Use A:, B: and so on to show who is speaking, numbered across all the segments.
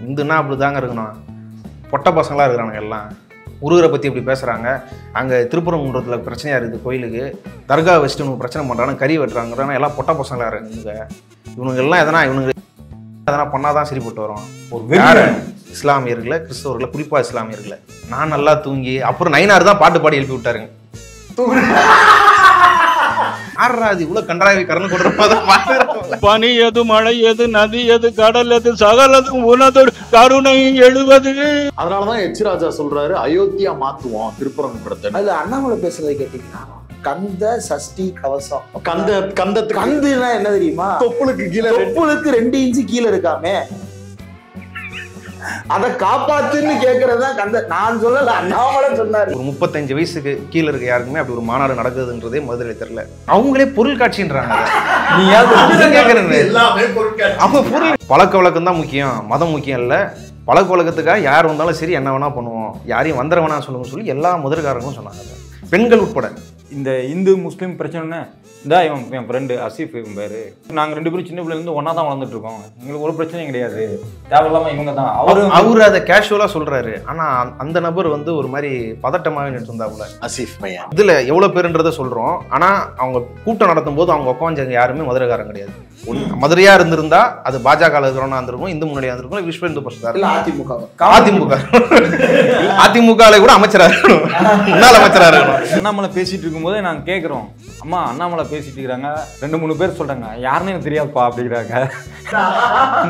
A: இந்துன்னா அப்படி தாங்க இருக்கணும். பொட்ட பசங்களாக இருக்கிறானுங்க எல்லாம். முருகரை பற்றி இப்படி பேசுகிறாங்க. அங்கே திருப்பரங்குன்றத்தில் பிரச்சனையாக இருக்குது கோயிலுக்கு. தர்கா வச்சுட்டு இவங்க பிரச்சனை பண்ணுறாங்க, கறி வெட்டுறாங்கிறாங்க. எல்லாம் பொட்ட பசங்களாக இருக்குங்க. இவனுங்க எல்லாம் எதனா பண்ணால் தான் சரிப்பட்டு வரும். ஒரு வேறு இஸ்லாமியர்களை, கிறிஸ்தவர்களை, குறிப்பாக இஸ்லாமியர்களை. நான் நல்லா தூங்கி அப்புறம் நயினார் தான் பாட்டு பாடி எழுப்பி விட்டாருங்க. ஆறாது இவ்வளவு கன்றாவி கரணம் கொடுற
B: பனி எது, மழை எது, நதி எது, கடல் எது, சகலதும் உனதொரு கருணை எழுவது.
C: அதனாலதான் எச் ராஜா சொல்றாரு அயோத்தியா மாத்துவோம் திருப்பரங்குன்றத்தை.
D: அதுல அண்ணாமலை பேசுறதை கேட்டீங்கன்னா கந்த சஷ்டி கவசம்.
C: கந்துன்னா
D: என்ன தெரியுமா?
C: தொப்புளுக்கு கீழே,
D: தொப்புளுக்கு 2 இன்ச்சு கீழே இருக்காமே, அதை காப்பாத்துன்னு கேட்கறதுதான் கந்த. நான் சொல்லல, அண்ணாமலை சொன்னாரு.
A: ஒரு 35 வயசுக்கு கீழே இருக்க யாருக்குமே அப்படி ஒரு மாநாடு நடக்குதுன்றதே மதுரை தெரியல. அவங்களே பொருள் காட்சின்றாங்க. அவங்க பொருள் பழக்க வழக்கம் தான் முக்கியம், மதம் முக்கியம் இல்ல. பழக்க வழக்கத்துக்காக யார் வந்தாலும் சரி என்ன வேணா பண்ணுவோம், யாரையும் வந்துட வேணா சொல்லுங்க சொல்லி எல்லா முதற்காரங்களும் சொன்னாங்க, பெண்கள் உட்பட.
E: இந்த இந்து முஸ்லீம் பிரச்சனைன்னு இந்தா என் ஃப்ரெண்டு அசீஃப் பேர், நாங்கள் 2 பேரும் சின்ன பிள்ளைலேருந்து ஒன்றா தான் வளர்ந்துட்டு இருக்கோம், எங்களுக்கு ஒரு பிரச்சனையும் கிடையாது, தேவையில்லாமல் இவங்க தான்.
A: அவரு அதை கேஷுவலாக சொல்கிறாரு. ஆனால் அந்த நபர் வந்து ஒரு மாதிரி பதட்டமாக நின்று இருந்தாப்புல.
C: அசீஃப் பையன்
A: இதில் எவ்வளோ பேருன்றதை சொல்கிறோம். ஆனால் அவங்க கூட்டம் நடத்தும் போது அவங்க உட்காந்து யாருமே மதுரைக்காரன் கிடையாது. மதுரையா இருந்திருந்தா அது பாஜக இருக்கிறவனா இருந்திருக்கும், இந்து முன்னாடியா இருந்திருக்கும், விஸ்வ இந்து பரிஷத், அதிமுக கூட அமைச்சரா இருக்கணும், முன்னாள் அமைச்சரா இருக்கணும்.
E: அண்ணாமலை பேசிட்டு இருக்கும்போதே நாங்கள் கேட்குறோம், அம்மா அண்ணாமலை பேசிட்டு இருக்கிறாங்க, 2-3 பேர் சொல்றாங்க யாருன்னு எனக்கு தெரியாதுப்பா அப்படிங்கிறாங்க.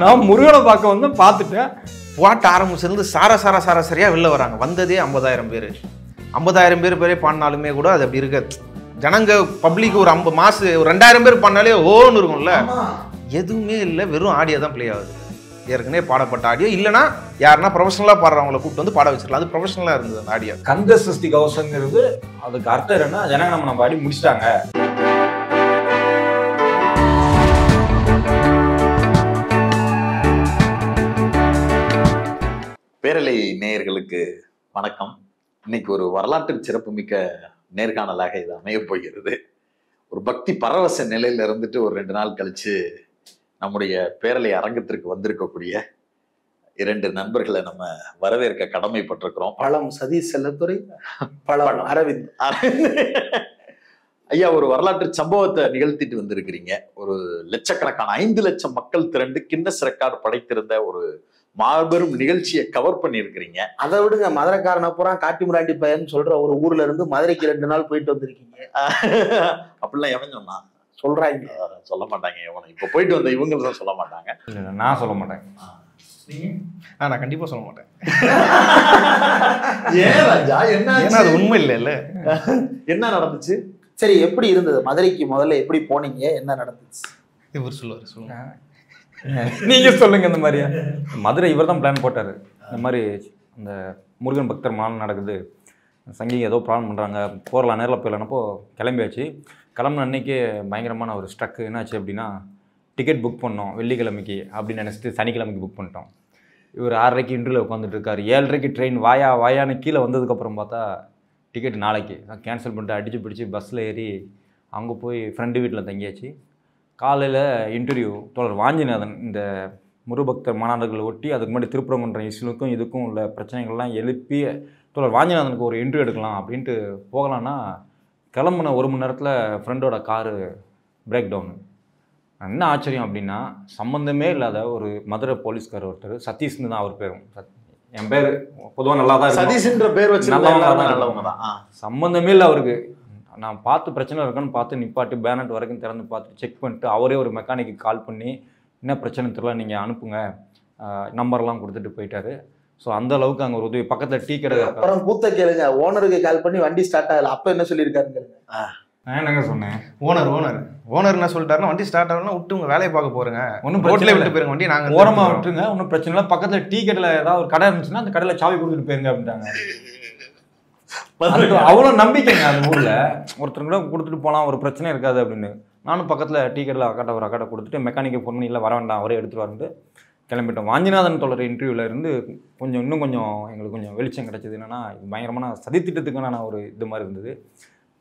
E: நான் முருகனை பார்க்க வந்து பார்த்துட்டேன்.
A: பாட்டு ஆரம்பிச்சிருந்து சாரா வெளில வராங்க. வந்ததே 50,000 பேர். 50,000 பேரே பாடினாலுமே கூட அது அப்படி இருக்காது. ஜனங்க பப்ளிக் ஒரு 50 மாசு ஒரு 2,000 பேர் பண்ணாலே ஓன்னு இருக்கும்ல. எதுவுமே இல்லை, வெறும் ஆடியோ தான் பிளே ஆகுது. ஏற்கனவே பாடப்பட்ட ஆடியோ, இல்லைன்னா யாருன்னா ப்ரொஃபஷனலாக பாடுறவங்களை கூப்பிட்டு வந்து பாட வச்சிருக்கலாம். அது ப்ரொஃபஷனலாக இருந்தது அந்த ஆடியோ.
E: கந்த சஷ்டி கவசங்கிறது அதுக்கு அர்த்தம் என்னன்னா ஜனங்க நம்ம பாடி முடிச்சிட்டாங்க.
C: பேரலை நேயர்களுக்கு வணக்கம். இன்னைக்கு ஒரு வரலாற்று சிறப்புமிக்க நேர்காணலாக இது அமைய போகிறது. ஒரு பக்தி பரவச நிலையில இருந்துட்டு ஒரு 2 நாள் கழிச்சு நம்முடைய பேரலை அரங்கத்திற்கு வந்திருக்கக்கூடிய 2 நண்பர்களை நம்ம வரவேற்க கடமைப்பட்டிருக்கிறோம்.
D: பழம் சதீஷ் செல்லத்துறை, பழம் அரவிந்த்.
C: ஐயா, ஒரு வரலாற்று சம்பவத்தை நிகழ்த்திட்டு வந்திருக்கிறீங்க. ஒரு லட்சக்கணக்கான 5 லட்சம் மக்கள் திரண்டு கின்னஸ் ரெக்கார்டு படைத்திருந்த ஒரு மாபெரும் நிகழ்ச்சியை கவர் பண்ணியிருக்கிறீங்க.
D: அதை விடுங்க, மதுரைக்காரனை பூரா காட்டி முராண்டி பையன் சொல்ற ஒரு ஊர்ல இருந்து மதுரைக்கு 2 நாள் போயிட்டு வந்திருக்கீங்க.
C: அப்படிலாம் எவன் சொன்னா?
D: சொல்றாங்க,
C: சொல்ல மாட்டாங்க. எவனும் இப்ப போயிட்டு வந்த இவங்க தான் சொல்ல மாட்டாங்க.
E: நான் சொல்ல மாட்டேன்.
A: நான் கண்டிப்பா சொல்ல மாட்டேன்.
C: ஏன் ராஜா, என்ன
A: அது உண்மை இல்ல.
C: என்ன நடந்துச்சு?
D: சரி, எப்படி இருந்தது? மதுரைக்கு முதல்ல எப்படி போனீங்க, என்ன நடந்துச்சு?
A: இவர் சொல்லுங்க.
E: நீங்க சொல்லுங்க. இந்த மாதிரியா மதுரை இவர் தான் பிளான் போட்டாரு. இந்த மாதிரி அந்த முருகன் பக்தர் மாநாடு நடக்குது, சங்கி ஏதோ ப்ராப்ளம் பண்ணுறாங்க, போகலாம் நேரில் போயிடலானப்போ கிளம்பியாச்சு. கிளம்புன அன்னைக்கு பயங்கரமான ஒரு ஸ்ட்ரக்கு. என்னாச்சு அப்படின்னா, டிக்கெட் புக் பண்ணோம் வெள்ளிக்கிழமைக்கு அப்படின்னு நினச்சிட்டு சனிக்கிழமைக்கு புக் பண்ணிட்டோம். இவர் 6:30 இன்டர்வியூவில் உட்காந்துட்டு இருக்காரு. 7:30 ட்ரெயின் வாயான்னு கீழே வந்ததுக்கப்புறம் பார்த்தா டிக்கெட் நாளைக்கு. நான் கேன்சல் பண்ணிட்டு அடித்து பிடிச்சி பஸ்ஸில் ஏறி அங்கே போய் ஃப்ரெண்டு வீட்டில் தங்கியாச்சு. காலையில் இன்டர்வியூ. தோழர் வாஞ்சிநாதன் இந்த முருபக்தர் மாநாடுகளை ஒட்டி அதுக்கு முன்னாடி திருப்பரங்குன்றம் இஸ்லுக்கும் இதுக்கும் உள்ள பிரச்சனைகள்லாம் எழுப்பி தோழர் வாஞ்சிநாதனுக்கு ஒரு இன்டர்வியூ எடுக்கலாம் அப்படின்ட்டு போகலான்னா கிளம்புன 1 மணி நேரத்தில் ஃப்ரெண்டோட காரு பிரேக் டவுனு. என்ன ஆச்சரியம் அப்படின்னா, சம்மந்தமே இல்லாத ஒரு மதுரை போலீஸ்கார் ஒருத்தர், சதீஷ்னு தான் அவர் பேரும். என் பேர் பொதுவாக நல்லா தான்,
C: சதீஷ்ன்ற பேர் வச்சு நல்லவங்க தான்.
E: சம்மந்தமே இல்லை அவருக்கு. நான் பார்த்து பிரச்சனை இருக்குன்னு பார்த்து நிப்பாட்டி பேனட் வரைக்கும் திறந்து பார்த்து செக் பண்ணிட்டு அவரே ஒரு மெக்கானிக்கு கால் பண்ணி என்ன பிரச்சனை தெரியல நீங்கள் அனுப்புங்க நம்பர்லாம் கொடுத்துட்டு போயிட்டாரு. ஸோ அந்த அளவுக்கு அங்கே ஒரு உதவி. பக்கத்தில் டீ கடை.
D: அப்புறம் கூத்த கேளுங்க, ஓனருக்கு கால் பண்ணி வண்டி ஸ்டார்ட் ஆகல, அப்போ என்ன சொல்லியிருக்காருங்க?
E: நான் என்னங்க சொன்னேன்,
A: ஓனர் என்ன சொல்லிட்டாருன்னா, வண்டி ஸ்டார்ட் ஆகணும்னா விட்டு உங்கள் வேலையை பார்க்க போகிறேங்க, ஒன்றும் ரோட்லேயே விட்டு போயிருங்க, வண்டி நாங்கள்
E: ஓரமாக விட்டுருங்க, ஒன்றும் பிரச்சனை இல்லை, பக்கத்தில் டீ கடையில் ஏதாவது ஒரு கடை இருந்துச்சுன்னா அந்த கடையில் சாவி கொடுத்துட்டு போயிருங்க அப்படின்ட்டாங்க. அவ்வளோ நம்பிக்கைங்க அந்த ஊரில். ஒருத்தர் கூட கொடுத்துட்டு போகலாம், ஒரு பிரச்சனை இருக்காது அப்படின்னு. நானும் பக்கத்தில் டீ கடையில் ஒரு அக்கடை கொடுத்துட்டு மெக்கானிக்கை ஃபோன் பண்ணி இல்லை வர வேண்டாம் அவரே எடுத்துகிட்டு வரண்டு கிளம்பிட்டோம். வாஞ்சிநாதன் தோழர் இன்டர்வியூவில் இருந்து இன்னும் கொஞ்சம் எங்களுக்கு கொஞ்சம் வெளிச்சம் கிடச்சிது. என்னென்னா, இது பயங்கரமான சதித்திட்டத்துக்கான ஒரு இது மாதிரி இருந்தது.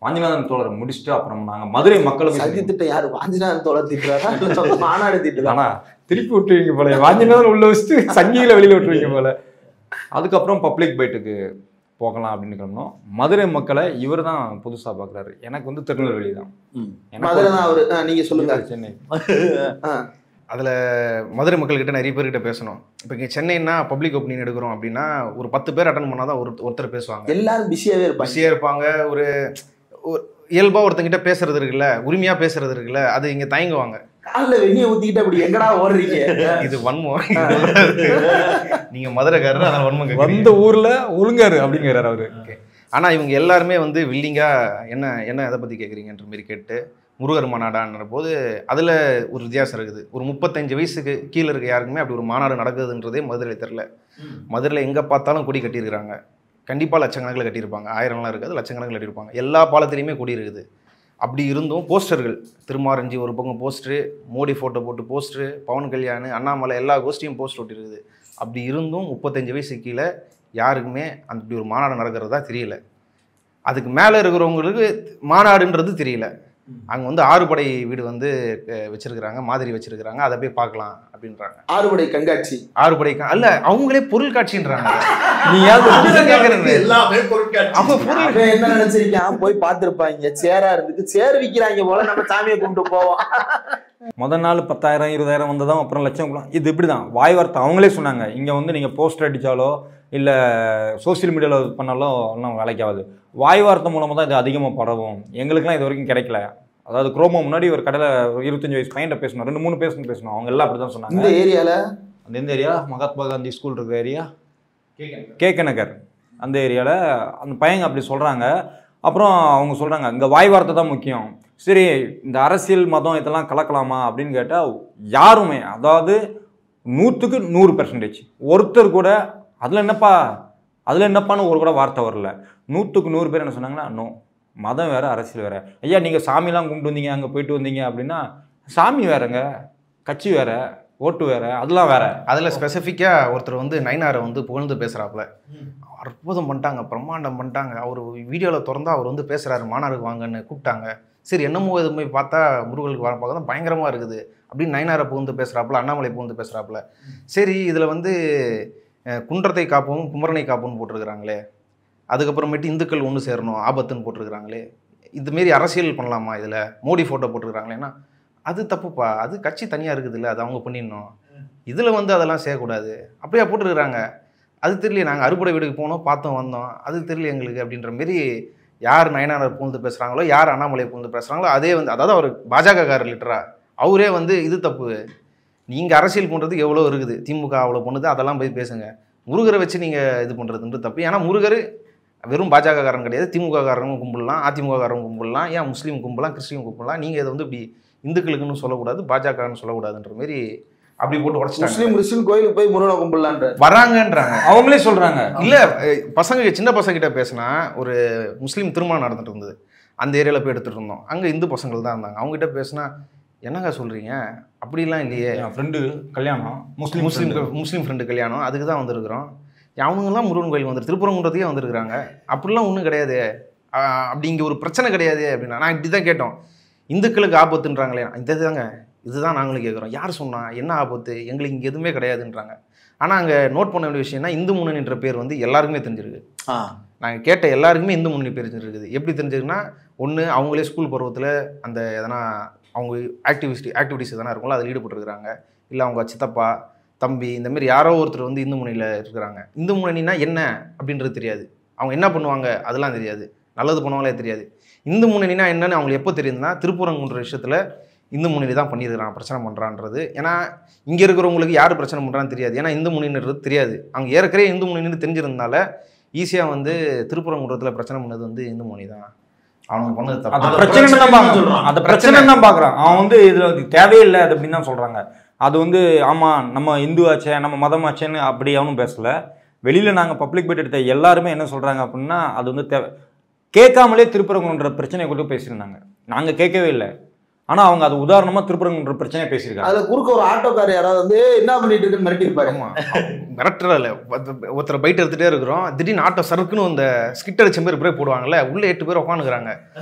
E: வாஞ்சிநாதன் தோழரை முடிச்சுட்டு அப்புறம் நாங்கள் மதுரை மக்களுக்கு
D: சதி திட்டம் யாரு வாஞ்சிநாதன் தோழர் திட்டுறாரா இல்ல மாநாடு திட்டுறாரா?
E: ஆனா திருப்பி விட்டுருவீங்க போல, வாஞ்சிநாதன் உள்ள வச்சுட்டு சங்கிகளை வெளியில விட்டுருவீங்க போல. அதுக்கப்புறம் பப்ளிக் பைட்டுக்கு போகலாம் அப்படின்னு கிளம்பணும். மதுரை மக்களை இவர் தான் புதுசா பாக்குறாரு. எனக்கு வந்து திருநெல்வேலி தான்.
D: மதுரை தான் அவரு. நீங்க சொல்லுங்க.
E: சென்னை.
A: அதில் மதுரை மக்கள்கிட்ட நிறைய பேர்கிட்ட பேசணும். இப்போ இங்கே சென்னைன்னா பப்ளிக் ஒப்பீனியன் எடுக்கிறோம் அப்படின்னா ஒரு 10 பேர் அட்டன் பண்ணால் தான் ஒருத்தர் பேசுவாங்க.
D: எல்லாரும் பிஸியாவே இருப்பாங்க.
A: பிஸியாக இருப்பாங்க. ஒரு இயல்பாக ஒருத்தங்கிட்ட பேசுறது இருக்குல்ல, உரிமையாக பேசுறது இருக்குல்ல, அது இங்கே தயங்குவாங்க.
D: காலில் வெந்நியை ஊற்றிக்கிட்டு அப்படி எங்கடா ஓடுறீங்க?
A: இது வன்மம். நீங்கள் மதுரைக்காரர், அதனால் வன்மம்
E: வந்த ஊரில் ஒழுங்காரு அப்படிங்கிறார் அவரு.
A: ஆனால் இவங்க எல்லாருமே வந்து வில்லிங்காக என்ன எதை பற்றி கேட்குறீங்கன்ற மாரி கேட்டு முருகர் மாநாடான்ற போது அதில் ஒரு வித்தியாசம் இருக்குது. ஒரு 35 வயசுக்கு கீழே இருக்க யாருக்குமே அப்படி ஒரு மாநாடு நடக்குதுன்றதே மதுரையில் தெரில. மதுரையில் எங்கே பார்த்தாலும் கொடி கட்டியிருக்கிறாங்க. கண்டிப்பாக லட்சக்கணக்கில் கட்டியிருப்பாங்க. 1000லாம் இருக்காது, லட்சக்கணக்கில் கட்டியிருப்பாங்க. எல்லா பாலத்திலையுமே கொடி இருக்குது. அப்படி இருந்தும் போஸ்டர்கள், திருமாரஞ்சி ஒரு பக்கம் போஸ்டரு, மோடி ஃபோட்டோ போட்டு போஸ்டரு, பவன் கல்யாண், அண்ணாமலை எல்லா கோஷ்டியும் போஸ்டர் ஒட்டிருக்குது. அப்படி இருந்தும் 35 வயசுக்கு கீழே யாருக்குமே அப்படி ஒரு மாநாடு நடக்கிறதா தெரியல. அதுக்கு மேலே இருக்கிறவங்களுக்கு மாநாடுன்றது தெரியல. அங்கே வந்து 6 படை வீடு வந்து வச்சிருக்கிறாங்க, மாதிரி வச்சிருக்கிறாங்க, அதை போய் பார்க்கலாம் அப்படின்றாங்க.
D: 6 படை கண்காட்சி.
A: 6 படை அல்ல, அவங்களே பொருள் காட்சின்றாங்க.
E: நீ
C: எல்லாமே பொருட்காட்சி.
D: அவன் என்ன நினைச்சிருக்கான், போய் பார்த்துருப்பாங்க, சேரா இருந்துக்கு சேர் விற்கிறாங்க போல, நம்ம சாமியை கும்பிட்டு போவோம்.
E: முதல் நாள் 10,000 20,000 வந்ததும் அப்புறம் லட்சம். இது இப்படி தான் வாய் வார்த்தை. அவங்களே சொன்னாங்க, இங்கே வந்து நீங்கள் போஸ்டர் அடித்தாலோ இல்லை சோசியல் மீடியாவில் பண்ணாலோ ஒன்றும் வேலைக்காவது. வாய் வார்த்தை மூலமாக தான் இது அதிகமாக பரவும். எங்களுக்குலாம் இது வரைக்கும் கிடைக்கல. அதாவது குரோமோ முன்னாடி ஒரு கடையில் 25 வயசு பையன்ட்ட பேசணும், 2-3 பேசணும். அவங்க எல்லாம் அப்படி தான் சொன்னாங்க.
D: இந்த ஏரியாவில்
E: அந்த எந்த ஏரியா, மகாத்மா காந்தி ஸ்கூல் இருக்கிற ஏரியா, கேகே நகர், அந்த ஏரியாவில் அந்த பையங்க அப்படி சொல்கிறாங்க. அப்புறம் அவங்க சொல்கிறாங்க, இங்கே வாய் வார்த்தை தான் முக்கியம். சரி, இந்த அரசியல் மதம் இதெல்லாம் கலக்கலாமா அப்படின்னு கேட்டால் யாருமே, அதாவது 100க்கு 100% ஒருத்தர் கூட அதில் என்னப்பான்னு ஒரு கூட வார்த்தை வரல. 100க்கு 100 பேர் என்ன சொன்னாங்கன்னா, நோ, மதம் வேறு அரசியல் வேறு. ஐயா நீங்கள் சாமிலாம் கும்பிட்டு வந்தீங்க, அங்கே போயிட்டு வந்தீங்க அப்படின்னா சாமி வேறங்க, கட்சி வேற, ஓட்டு வேற, அதெல்லாம் வேற.
A: அதில் ஸ்பெசிஃபிக்காக ஒருத்தர் வந்து நைனாரை வந்து புகழ்ந்து பேசுகிறாப்புல. அற்புதம் பண்ணிட்டாங்க, பிரம்மாண்டம் பண்ணிட்டாங்க. அவர் வீடியோவில் திறந்தா அவர் வந்து பேசுகிறாரு, மாநாடுக்கு வாங்கன்னு கூப்பிட்டாங்க. சரி, என்னமோ எதுவுமே பார்த்தா முருகலுக்கு வர பார்க்க தான் பயங்கரமாக இருக்குது அப்படின்னு நைனாரை புகுந்து பேசுகிறாப்புல, அண்ணாமலை புகுந்து பேசுகிறாப்புல. சரி, இதில் வந்து குன்றத்தை காப்போம் குமரனை காப்போம்னு போட்டிருக்கிறாங்களே, அதுக்கப்புறமேட்டு இந்துக்கள் ஒன்று சேரணும் ஆபத்துன்னு போட்டிருக்கிறாங்களே, இதுமாரி அரசியல் பண்ணலாமா இதில்? மோடி ஃபோட்டோ போட்டிருக்கிறாங்களேன்னா அது தப்புப்பா, அது கட்சி தனியாக இருக்குது இல்லை, அது அவங்க பண்ணிடணும். இதில் வந்து அதெல்லாம் செய்யக்கூடாது அப்படியா போட்டிருக்கிறாங்க. அது தெரியல, நாங்கள் அறுபடை வீடுக்கு போனோம், பார்த்தோம், வந்தோம், அது தெரியல எங்களுக்கு அப்படின்ற மாரி யார் நயனாரை பூந்து பேசுகிறாங்களோ, யார் அண்ணாமலையை பூந்து பேசுகிறாங்களோ அதே வந்து, அதாவது அவர் பாஜகக்காரர் லிட்டரா அவரே வந்து இது தப்பு, நீங்கள் அரசியல் பண்ணுறதுக்கு எவ்வளோ இருக்குது, திமுக அவ்வளோ பண்ணுது, அதெல்லாம் போய் பேசுங்க. முருகரை வச்சு நீங்கள் இது பண்ணுறதுன்றது தப்பு. ஏன்னா முருகர் வெறும் பாஜக காரன் கிடையாது, திமுக காரங்க கும்பிடலாம், அதிமுக காரங்க கும்பிடலாம், ஏன் முஸ்லீம் கும்பிடலாம், கிறிஸ்டின் கும்பிடலாம். நீங்கள் இதை வந்து இப்படி இந்துக்களுக்குன்னு சொல்லக்கூடாது, பாஜகன்னு சொல்லக்கூடாதுன்ற மாரி அப்படி போட்டு உடச்சிட்டாங்க.
D: முஸ்லீம் கிறிஸ்டின் கோயிலுக்கு போய் முருகனை கும்பிடலான்ற
A: வராங்கன்றாங்க,
E: அவங்களே சொல்கிறாங்க.
A: இல்லை பசங்க, சின்ன பசங்கிட்ட பேசினா ஒரு முஸ்லீம் திருமணம் நடந்துட்டு இருந்தது, அந்த ஏரியாவில் போய் எடுத்துகிட்டு இருந்தோம். அங்கே இந்து பசங்கள் தான் இருந்தாங்க. அவங்ககிட்ட பேசினா என்னங்க சொல்கிறீங்க, அப்படிலாம் இல்லையே,
E: என் ஃப்ரெண்டு கல்யாணம்,
A: முஸ்லீம் ஃப்ரெண்டு கல்யாணம், அதுக்கு தான் வந்திருக்கிறோம். அவனுங்கெல்லாம் முருகன் கோயில் வந்துரு, திருப்பரங்குன்றத்துக்கே வந்திருக்கிறாங்க, அப்படிலாம் ஒன்றும் கிடையாது, அப்படி இங்கே ஒரு பிரச்சனை கிடையாது அப்படின்னா. நான் இப்படி தான் கேட்டோம், இந்துக்களுக்கு ஆபத்துன்றாங்களே, இதுதான் நாங்களும் கேட்குறோம், யார் சொன்னா, என்ன ஆபத்து, எங்களுக்கு இங்கே எதுவுமே கிடையாதுன்றாங்க. ஆனால் அங்கே நோட் பண்ண வேண்டிய விஷயம்னா, இந்து முன்னணின்ற பேர் வந்து எல்லாருக்குமே தெரிஞ்சிருக்கு. நாங்கள் கேட்ட எல்லாருக்குமே இந்து முன்னணி பேர் தெரிஞ்சிருக்குது. எப்படி தெரிஞ்சிருக்குன்னா, ஒன்று அவங்களே ஸ்கூல் பருவத்தில் அந்த எதனா அவங்க ஆக்டிவிட்டிஸ் எதனா இருக்கும்ல, அதில் ஈடுபட்டுருக்குறாங்க. இல்லை அவங்க சித்தப்பா தம்பி இந்தமாரி யாரோ ஒருத்தர் வந்து இந்து முன்னணியில் இருக்கிறாங்க. இந்து முன்னணினா என்ன அப்படின்றது தெரியாது, அவங்க என்ன பண்ணுவாங்க அதெல்லாம் தெரியாது, நல்லது பண்ணுவாங்களே தெரியாது. இந்து முன்னணினா என்னன்னு அவங்களுக்கு எப்போ தெரியுதுன்னா, திருப்பரங்குன்ற விஷயத்தில் இந்து முன்னணி தான் பண்ணியிருக்கிறான், பிரச்சனை பண்ணுறான்றது. ஏன்னா இங்கே இருக்கிறவங்களுக்கு யார் பிரச்சனை பண்ணுறான்னு தெரியாது, ஏன்னா இந்து முன்னணின்றது தெரியாது. அவங்க ஏற்கனவே இந்து முன்னணின்னு தெரிஞ்சிருந்தனால ஈஸியாக வந்து திருப்பரங்குன்றத்தில் பிரச்சனை பண்ணது வந்து இந்து முன்னணி தான், அவங்க பண்ணது தப்பு.
E: அந்த பிரச்சனை தான் பார்க்குறான், அந்த பிரச்சனை தான் பார்க்குறான். அவன் வந்து இதில் தேவையில்லை அது அப்படின்னு தான் சொல்கிறாங்க. அது வந்து ஆமாம் நம்ம இந்து ஆச்சே, நம்ம மதம் ஆச்சேன்னு அப்படி அவனும் பேசலை. வெளியில் நாங்கள் பப்ளிக் பைட் எடுத்த எல்லாருமே என்ன சொல்கிறாங்க அப்படின்னா, அது வந்து கேட்காமலே திருப்பரங்குன்ற பிரச்சனையை கொண்டு பேசியிருந்தாங்க. நாங்கள் கேட்கவே இல்லை, ஆனால் அவங்க அது உதாரணமாக திருப்பரங்குன்ற பிரச்சனையை பேசியிருக்காங்க.
D: அதுல குறுக்க ஒரு ஆட்டோக்கார் யாராவது வந்து என்ன பண்ணிட்டு இருக்குன்னு மிரட்டி இருப்பாரு.
A: ஆமா மிரட்டுறதில்ல, ஒருத்தர் பைட் எடுத்துகிட்டே இருக்கிறோம், திடீர்னு ஆட்டோ சறுக்குன்னு இந்த ஸ்கிட் அடிச்ச மாரி பிரேக் போடுவாங்கல்ல, உள்ளே 8 பேர் உட்காந்துக்கிறாங்க.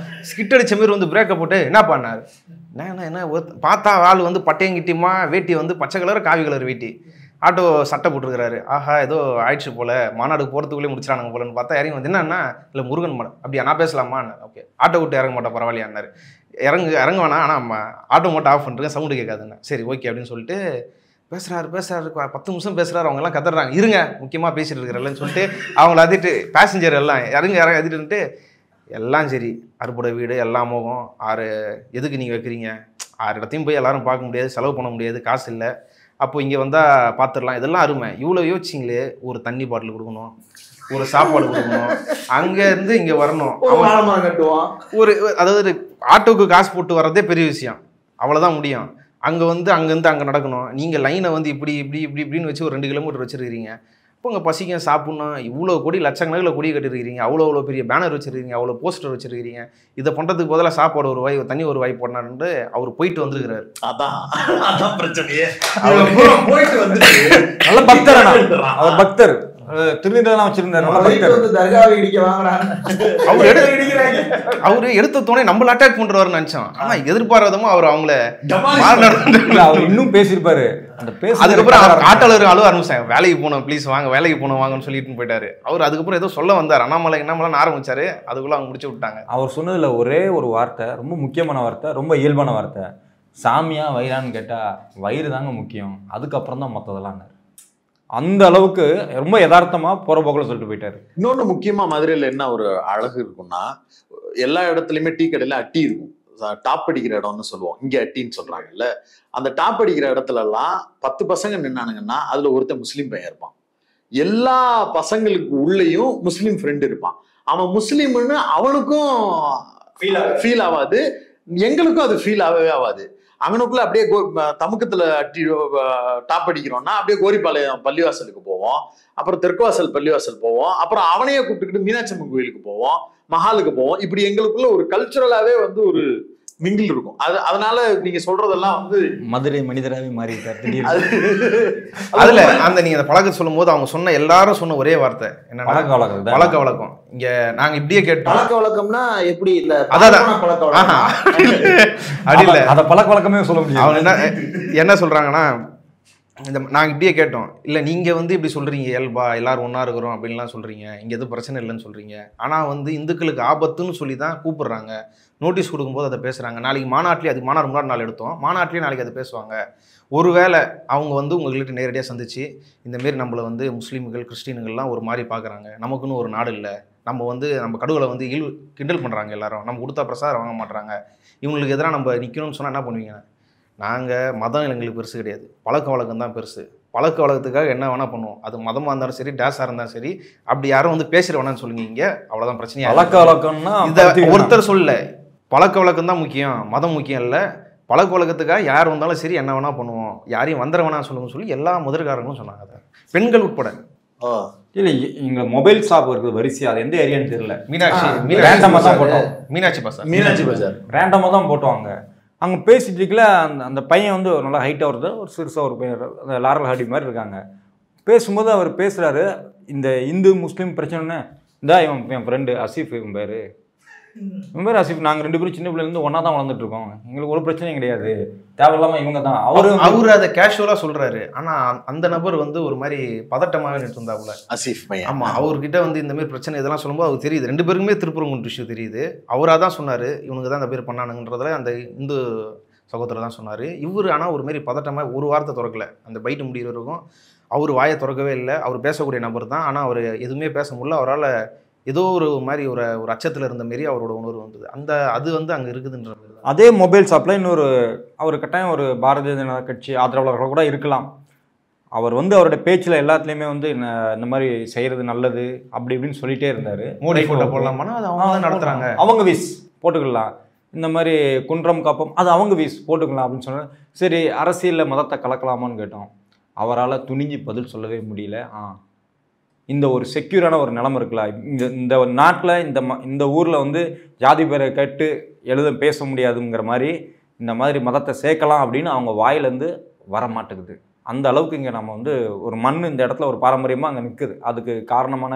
A: ஸ்கிட் அடிச்ச மாரி வந்து பிரேக்கை போட்டு என்ன பண்ணார், என்ன பார்த்தா ஆள் வந்து பட்டையங்கிட்டியுமா, வேட்டி வந்து பச்சை கலர் காவி கலர் வேட்டி, ஆட்டோ சட்டை போட்டுருக்கிறாரு. ஆஹா ஏதோ ஆயிடுச்சு போல, மாநாடு போகிறதுக்குள்ளே முடிச்சிடானுங்க போலன்னு பார்த்தா இறங்கி வந்து என்னன்னா இல்லை முருகன் மாடம் அப்படியா, நான் பேசலாமா, ஓகே ஆட்டோ விட்டு இறங்க மாட்டேன் பரவாயில்லையான்னாரு. இறங்க வேணாம், ஆனால் ஆட்டோ மட்டும் ஆஃப் பண்ணுறேன், சவுண்டு கேட்காதுண்ணா. சரி ஓகே அப்படின்னு சொல்லிட்டு பேசுகிறாரு 10 நிமிஷம் பேசுகிறாரு. அவங்கெல்லாம் கத்துறாங்க, இருங்க முக்கியமாக பேசிட்டு இருக்கிறல்லன்னு சொல்லிட்டு அவங்கள அதிட்டு பேசஞ்சர் எல்லாம் இறங்க அதிட்டுன்ட்டு எல்லாம் சரி அறுபடை வீடு எல்லாம் மோகம் 6 எதுக்கு நீங்கள் வைக்கிறீங்க, 6 இடத்தையும் போய் எல்லாரும் பார்க்க முடியாது, செலவு பண்ண முடியாது, காசு இல்லை, அப்போ இங்கே வந்தால் பார்த்துடலாம், இதெல்லாம் அருமை. இவ்வளோ யோசிச்சிங்களே, ஒரு தண்ணி பாட்டில் கொடுக்கணும், ஒரு சாப்பாடு கொடுக்கணும், அங்கேருந்து இங்கே வரணும்,
D: கட்டுவான்
A: ஒரு அதாவது ஆட்டோவுக்கு காசு போட்டு வர்றதே பெரிய விஷயம், அவ்வளோதான் முடியும். அங்கே வந்து அங்கேருந்து அங்கே நடக்கணும், நீங்கள் லைனை வந்து இப்படின்னு வச்சு ஒரு 2 கிலோமீட்டர் வச்சுருக்கிறீங்க. இப்போ உங்கள் பசிக்க சாப்பிட்ணும், இவ்வளோ கோடி லட்சக்கணக்கில் கொடி கட்டிருக்கிறீங்க, அவ்வளோ பெரிய பேனர் வச்சுருக்கீங்க, அவ்வளோ போஸ்டர் வச்சுருக்கிறீங்க, இதை பண்ணுறதுக்கு பதிலாக சாப்பாடு ஒரு வாய் தண்ணி ஒரு வாய் போடணுன்ட்டு அவர் போயிட்டு வந்துருக்கிறாரு.
C: அதான் பிரச்சனையே.
D: போயிட்டு வந்து
E: நல்ல பக்தர், அவர் பக்தர், திருநீரெல்லாம் வச்சிருந்தாரு, நல்ல பக்தர்.
D: தர்காவை இடிக்க வாங்குறாங்க,
A: அவரு எடுத்த தோணை நம்மள அட்டாக் பண்றவர்னு நினைச்சோம். ஆனா எதிர்பாராதமா அவர் அவங்கள
E: அவர் இன்னும் பேசியிருப்பாரு. அந்த
A: அதுக்கப்புறம் ஆட்டோல அழுவ ஆரம்பிச்சாங்க, வேலைக்கு போனோம் ப்ளீஸ் வாங்க, வேலைக்கு போனோம் வாங்கன்னு சொல்லிட்டு போயிட்டாரு. அவர் அதுக்கப்புறம் ஏதோ சொல்ல வந்தார், அண்ணாமலை என்னமலாம் ஆரம்பிச்சாரு, அதுக்குள்ள அவங்க முடிச்சு விட்டாங்க.
E: அவர் சொன்னதுல ஒரே ஒரு வார்த்தை, ரொம்ப முக்கியமான வார்த்தை, ரொம்ப இயல்பான வார்த்தை, சாமியா வயிறான்னு கேட்டா வயிறு தாங்க முக்கியம், அதுக்கப்புறம் தான் மற்றதெல்லாம். அந்த அளவுக்கு ரொம்ப யதார்த்தமா போற போக்குல சொல்லிட்டு போயிட்டாரு.
C: இன்னொன்னு முக்கியமா மதுரையில என்ன ஒரு அழகு இருக்கும்னா, எல்லா இடத்துலயுமே டீ கடையில அட்டி இருக்கும், டாப் அடிக்கிற இடம்னு சொல்லுவோம், இங்க அட்டின்னு சொல்றாங்கல்ல. அந்த டாப் அடிக்கிற இடத்துல எல்லாம் 10 பசங்க நின்னானுங்கன்னா அதுல ஒருத்தன் முஸ்லீம் பையன் இருப்பான். எல்லா பசங்களுக்கு உள்ளேயும் முஸ்லீம் ஃப்ரெண்ட் இருப்பான். அவன் முஸ்லீம்னு அவனுக்கும் ஃபீல் ஆகாது, எங்களுக்கும் அது ஃபீல் ஆகவே ஆகாது. அவனுக்குள்ள அப்படியே தமுக்கத்துல அட்டி டாப் அடிக்கிறோம்னா அப்படியே கோரிப்பாளையம் பள்ளிவாசலுக்கு போவோம், அப்புறம் தெற்குவாசல் பள்ளிவாசல் போவோம், அப்புறம் அவனையே கூப்பிட்டுக்கிட்டு மீனாட்சி அம்மன் கோயிலுக்கு போவோம், மஹாலுக்கு போவோம். இப்படி எங்களுக்குள்ள ஒரு கல்ச்சுரலாவே வந்து ஒரு மிங்கில் இருக்கும். அதனால நீங்க சொல்றதெல்லாம் வந்து
E: மதுரை மனிதராகவே மாறிட்டார்.
A: அதுல அந்த நீங்க அந்த பழக்கம் சொல்லும் போது அவங்க சொன்ன எல்லாரும் சொன்ன ஒரே வார்த்தை என்ன, பழக்க வழக்கம். இங்க நாங்க இப்படியே கேட்டோம்,
D: பழக்க வழக்கம்னா எப்படி இல்ல,
A: அதான்
D: பழக்க வழக்கம்
A: அப்படி இல்ல,
E: அத பழக்க வழக்கமே சொல்ல முடியும்.
A: அவங்க என்ன சொல்றாங்கன்னா, நாங்கள் இப்படியே கேட்டோம், இல்லை நீங்கள் வந்து இப்படி சொல்கிறீங்க, இயல்பா எல்லாரும் ஒன்றா இருக்கிறோம் அப்படின்லாம் சொல்கிறீங்க, இங்கே எதுவும் பிரச்சனை இல்லைன்னு சொல்கிறீங்க, ஆனால் வந்து இந்துக்களுக்கு ஆபத்துன்னு சொல்லி தான் கூப்பிடுறாங்க, நோட்டீஸ் கொடுக்கும்போது அதை பேசுகிறாங்க, நாளைக்கு மாநாட்டிலே, அது மாநாடு முன்னாடி நாள் எடுத்தோம், மாநாட்டிலே நாளைக்கு அதை பேசுவாங்க. ஒருவேளை அவங்க வந்து உங்கள்கிட்ட நேரடியாக சந்திச்சு இந்தமாரி நம்மளை வந்து முஸ்லீம்கள் கிறிஸ்டின்கள்லாம் ஒரு மாதிரி பார்க்குறாங்க, நமக்குன்னு ஒரு நாடு இல்லை, நம்ம வந்து நம்ம கடவுளை வந்து கிண்டல் பண்ணுறாங்க எல்லாரும், நம்ம கொடுத்தா பிரசாரம் வாங்க மாட்டுறாங்க, இவங்களுக்கு எதிராக நம்ம நிற்கணும்னு சொன்னால் என்ன பண்ணுவீங்க? நாங்கள் மதம் எங்களுக்கு பெருசு கிடையாது, பழக்க வழக்கம் தான் பெருசு, பழக்க வழக்கத்துக்காக என்ன வேணால் பண்ணுவோம், அது மதமாக இருந்தாலும் சரி டேஸாக இருந்தாலும் சரி, அப்படி யாரும் வந்து பேசுகிற வேணான்னு சொல்லுங்க, இங்கே அவ்வளோதான் பிரச்சனையா.
E: பழக்க வழக்கம்னா
A: இதை ஒருத்தர் சொல்லல, பழக்க வழக்கம் தான் முக்கியம், மதம் முக்கியம் இல்லை, பழக்க வழக்கத்துக்காக யார் வந்தாலும் சரி என்ன வேணால் பண்ணுவோம், யாரையும் வந்துட வேணாம் சொல்லுங்கன்னு சொல்லி எல்லா முதற்காரங்களும் சொன்னாங்க, அதை பெண்கள் உட்பட.
E: இல்லை இங்கே மொபைல் ஷாப் இருக்குது வரிசையாக, அது எந்த ஏரியான்னு தெரியல,
A: ரேண்டமாக தான் போட்டோம், மீனாட்சி பசார்
E: ரேண்டமாக தான் போட்டுவாங்க. அங்கே பேசிட்டு இருக்கல அந்த பையன் வந்து ஒரு நல்லா ஹைட்டாக வருது, ஒரு சிறுசாக ஒரு பையன், அந்த லாரல் ஹாடி மாதிரி இருக்காங்க. பேசும்போது அவர் பேசுகிறாரு, இந்த இந்து முஸ்லீம் பிரச்சனைன்னு, இந்தா என் ஃப்ரெண்டு அசீஃப், இவன் பேர் அசீஃப், நாங்கள் 2 பேரும் சின்ன பிள்ளைலேருந்து ஒன்றா தான் வளர்ந்துட்டு இருக்கோம், எங்களுக்கு ஒரு பிரச்சனையும் கிடையாது, தேவையில்லாமல் இவங்க தான்.
A: அவரு அதை கேஷுவலாக சொல்கிறாரு, ஆனால் அந்த நபர் வந்து ஒரு மாதிரி பதட்டமாகவே நின்று இருந்தாப்புல அசீஃப் பையன். ஆமாம், அவர்கிட்ட வந்து இந்த மாதிரி பிரச்சனை இதெல்லாம் சொல்லும்போது அவருக்கு தெரியுது, 2 பேருக்குமே திருப்பரங்குன்ற இஷ்யூ தெரியுது, அவராக தான் சொன்னார் இவனுக்கு தான் இந்த பேர் பண்ணானுன்றதுல அந்த இந்து சகோதரர் தான் சொன்னார். இவர் ஆனால் ஒரு மாதிரி பதட்டமாக ஒரு வார்த்தை திறக்கலை, அந்த பைட்டு முடிகிறவருக்கும் அவர் வாயை திறக்கவே இல்லை, அவர் பேசக்கூடிய நபர் தான், ஆனால் அவர் எதுவுமே பேச முடியல, அவரால் ஏதோ ஒரு மாதிரி ஒரு அச்சத்தில் இருந்த மாரி அவரோட உணர்வு வந்தது, அது வந்து அங்கே இருக்குதுன்ற.
E: அதே மொபைல் ஷாப்பில் இன்னொரு அவர் கட்டாயம் ஒரு பாரதிய ஜனதா கட்சி ஆதரவாளர்கள் கூட இருக்கலாம், அவர் வந்து அவரோட பேச்சில் எல்லாத்துலேயுமே வந்து இந்த மாதிரி செய்கிறது நல்லது அப்படி இப்படின்னு சொல்லிகிட்டே இருந்தார்.
A: மோடி ஃபோட்டோ போடலாமான்னா அது அவங்க தான் நடத்துகிறாங்க,
E: அவங்க வீஸ் போட்டுக்கலாம், இந்த மாதிரி குன்றம் காப்போம் அது அவங்க வீஸ் போட்டுக்கலாம் அப்படின்னு சொன்னார். சரி அரசியலில் மதத்தை கலக்கலாமான்னு கேட்டோம், அவரால் துணிஞ்சு பதில் சொல்லவே முடியல. இந்த ஒரு செக்யூரான ஒரு நிலைமை இருக்குல்ல, இந்த நாட்டில் இந்த ஊரில் வந்து ஜாதி பேரை கேட்டு பேச முடியாதுங்கிற மாதிரி இந்த மாதிரி மதத்தை சேர்க்கலாம் அப்படின்னு அவங்க வாயிலேருந்து வர மாட்டேங்குது. அந்த அளவுக்கு இங்கே நம்ம வந்து ஒரு மண் இந்த இடத்துல ஒரு பாரம்பரியமாக அங்கே நிற்குது. அதுக்கு காரணமான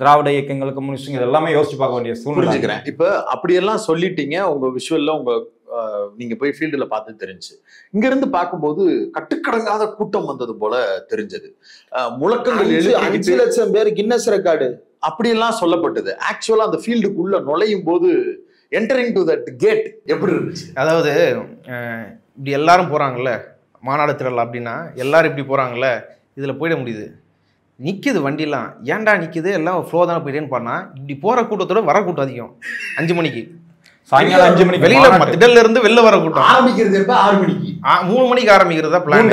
E: திராவிட இயக்கங்கள், கம்யூனிஸ்டுங்க எல்லாமே யோசிச்சு பார்க்க வேண்டிய சூழ்நிலை.
C: புரிஞ்சுக்கிறேன். இப்போ அப்படியெல்லாம் சொல்லிட்டீங்க, உங்க விஷுவல்ல உங்க நீங்க போய் ஃபீல்டுல பார்த்து தெரிஞ்சு, இங்க இருந்து பார்க்கும்போது கட்டுக்கடங்காத கூட்டம் வந்தது போல தெரிஞ்சது. முழக்கங்கள்
D: 5 லட்சம் பேர் கின்னஸ் ரெக்கார்டு
C: அப்படியெல்லாம் சொல்லப்பட்டது. ஆக்சுவலா அந்த ஃபீல்டுக்குள்ள நுழையும் போது என்டரிங் டு தட் கேட் எப்படி இருந்துச்சு?
A: அதாவது இப்படி எல்லாரும் போகிறாங்கல்ல மாநாடு திரள் அப்படின்னா, எல்லாரும் இப்படி போகிறாங்கல்ல, இதில் போயிட முடியுது. நிற்கிது வண்டிலாம், ஏன்டா நிற்கிது, எல்லாம் ஃப்ளோ தானே போயிட்டேன்னு பண்ணால், இப்படி போகிற கூட்டத்தோட வர கூட்டம் அதிகம். 5 மணிக்கு
E: சாயங்காலம் 5 மணிக்கு
A: வெளியில் திடல்ல இருந்து வெளில வர கூட்டம்
C: ஆரம்பிக்கிறது எப்போ? 6 மணிக்கு
A: 3 மணிக்கு ஆரம்பிக்கிறதா பிளான்,